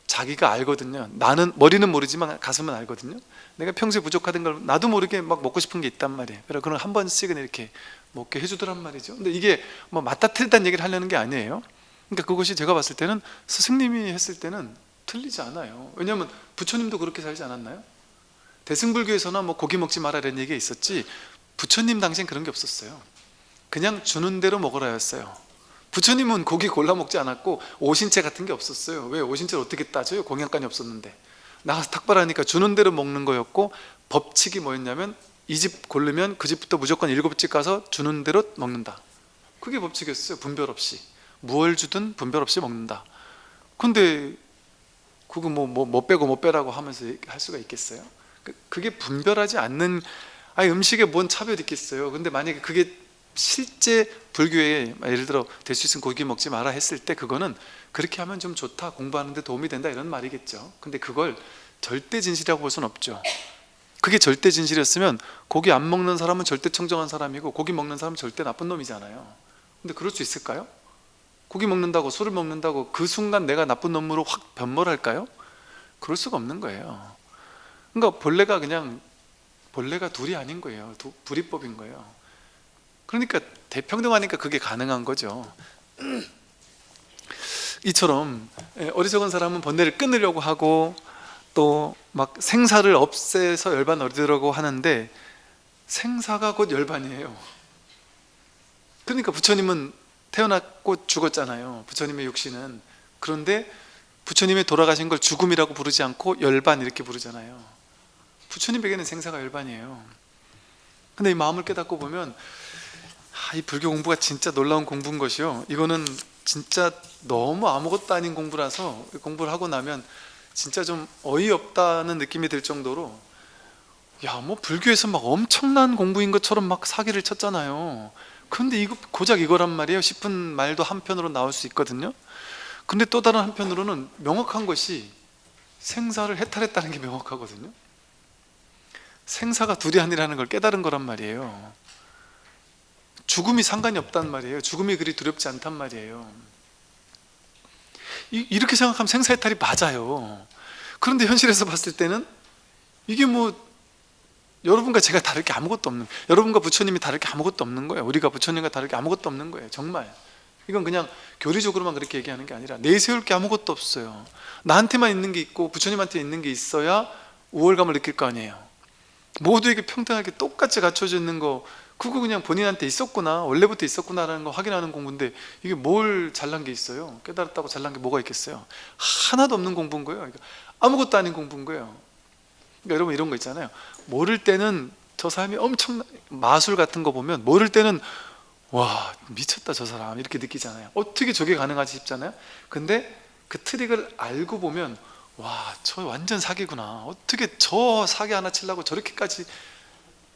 자기가 알거든요. 나는 머리는 모르지만 가슴은 알거든요. 내가 평소에 부족하던 걸 나도 모르게 막 먹고 싶은 게 있단 말이에요. 그래서 그런 한 번씩은 이렇게 먹게 해주더란 말이죠. 근데 이게 뭐 맞다 틀리다는 얘기를 하려는 게 아니에요. 그러니까 그것이 제가 봤을 때는 스승님이 했을 때는 틀리지 않아요. 왜냐하면 부처님도 그렇게 살지 않았나요? 대승불교에서나 뭐 고기 먹지 마라 이런 얘기가 있었지, 부처님 당시엔 그런 게 없었어요. 그냥 주는 대로 먹으라였어요. 부처님은 고기 골라 먹지 않았고 오신채 같은 게 없었어요. 왜? 오신채를 어떻게 따져요? 공양간이 없었는데. 나가서 탁발하니까 주는 대로 먹는 거였고, 법칙이 뭐였냐면 이 집 고르면 그 집부터 무조건 7집 가서 주는 대로 먹는다. 그게 법칙이었어요. 분별 없이 무얼 주든 분별 없이 먹는다. 근데 그거 뭐 빼고 뭐 빼라고 하면서 할 수가 있겠어요? 그게 분별하지 않는, 음식에 뭔 차별이 있겠어요? 근데 만약에 그게 실제 불교에 예를 들어 될 수 있으면 고기 먹지 마라 했을 때, 그거는 그렇게 하면 좀 좋다, 공부하는데 도움이 된다, 이런 말이겠죠. 근데 그걸 절대 진실이라고 볼 수는 없죠. 그게 절대 진실이었으면 고기 안 먹는 사람은 절대 청정한 사람이고 고기 먹는 사람은 절대 나쁜 놈이잖아요. 근데 그럴 수 있을까요? 고기 먹는다고, 술을 먹는다고 그 순간 내가 나쁜 놈으로 확 변모할까요? 그럴 수가 없는 거예요. 그러니까 본래가 둘이 아닌 거예요. 불이법인 거예요. 그러니까 대평등하니까 그게 가능한 거죠. 이처럼 어리석은 사람은 번뇌를 끊으려고 하고 또 막 생사를 없애서 열반 얻으려고 하는데 생사가 곧 열반이에요. 그러니까 부처님은 태어났고 죽었잖아요. 부처님의 육신은. 그런데 부처님의 돌아가신 걸 죽음이라고 부르지 않고 열반 이렇게 부르잖아요. 부처님에게는 생사가 열반이에요. 근데 이 마음을 깨닫고 보면 이 불교 공부가 진짜 놀라운 공부인 것이요, 이거는 진짜 너무 아무것도 아닌 공부라서 공부를 하고 나면 진짜 좀 어이없다는 느낌이 들 정도로, 야, 뭐 불교에서 막 엄청난 공부인 것처럼 막 사기를 쳤잖아요. 근데 이거 고작 이거란 말이에요 싶은 말도 한편으로 나올 수 있거든요. 근데 또 다른 한편으로는 명확한 것이 생사를 해탈했다는 게 명확하거든요. 생사가 둘이 아니라는 걸 깨달은 거란 말이에요. 죽음이 상관이 없단 말이에요. 죽음이 그리 두렵지 않단 말이에요. 이렇게 생각하면 생사해탈이 맞아요. 그런데 현실에서 봤을 때는 이게 뭐 여러분과 제가 다를 게 아무것도 없는, 여러분과 부처님이 다를 게 아무것도 없는 거예요. 우리가 부처님과 다를 게 아무것도 없는 거예요. 정말 이건 그냥 교리적으로만 그렇게 얘기하는 게 아니라 내세울 게 아무것도 없어요. 나한테만 있는 게 있고 부처님한테 있는 게 있어야 우월감을 느낄 거 아니에요. 모두에게 평등하게 똑같이 갖춰져 있는 거, 그거 그냥 본인한테 있었구나, 원래부터 있었구나라는 거 확인하는 공부인데 이게 뭘 잘난 게 있어요? 깨달았다고 잘난 게 뭐가 있겠어요? 하나도 없는 공부인 거예요. 그러니까 아무것도 아닌 공부인 거예요. 그러니까 여러분 이런 거 있잖아요. 모를 때는 저 사람이 엄청 마술 같은 거 보면 모를 때는 와, 미쳤다 저 사람 이렇게 느끼잖아요. 어떻게 저게 가능하지 싶잖아요. 근데 그 트릭을 알고 보면 와, 저 완전 사기구나, 어떻게 저 사기 하나 치려고 저렇게까지,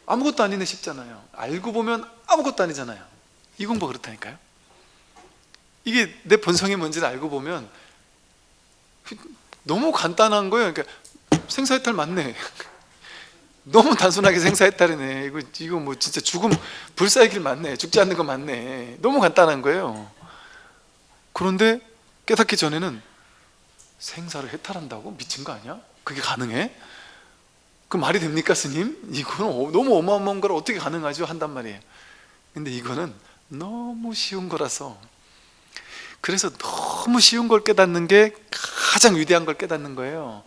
아무것도 아니네 싶잖아요. 알고 보면 아무것도 아니잖아요. 이 공부가 그렇다니까요. 이게 내 본성이 뭔지를 알고 보면 너무 간단한 거예요. 그러니까 생사해탈 맞네. 너무 단순하게 생사해탈이네. 이거 뭐 진짜 죽음 불사의 길 맞네. 죽지 않는 거 맞네. 너무 간단한 거예요. 그런데 깨닫기 전에는 생사를 해탈한다고? 미친 거 아니야? 그게 가능해? 그 말이 됩니까 스님? 이거는 너무 어마어마한 걸 어떻게 가능하죠? 한단 말이에요. 근데 이거는 너무 쉬운 거라서, 그래서 너무 쉬운 걸 깨닫는 게 가장 위대한 걸 깨닫는 거예요.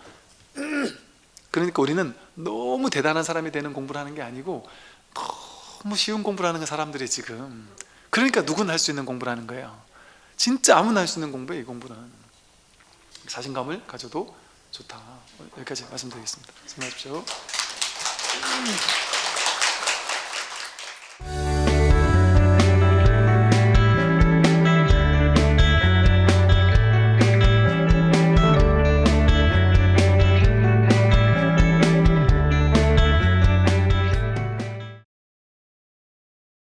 그러니까 우리는 너무 대단한 사람이 되는 공부를 하는 게 아니고 너무 쉬운 공부를 하는 사람들이 지금, 그러니까 누구나 할 수 있는 공부를 하는 거예요. 진짜 아무나 할 수 있는 공부예요. 이 공부는 자신감을 가져도 좋다. 여기까지 말씀드리겠습니다. 수고하십시오.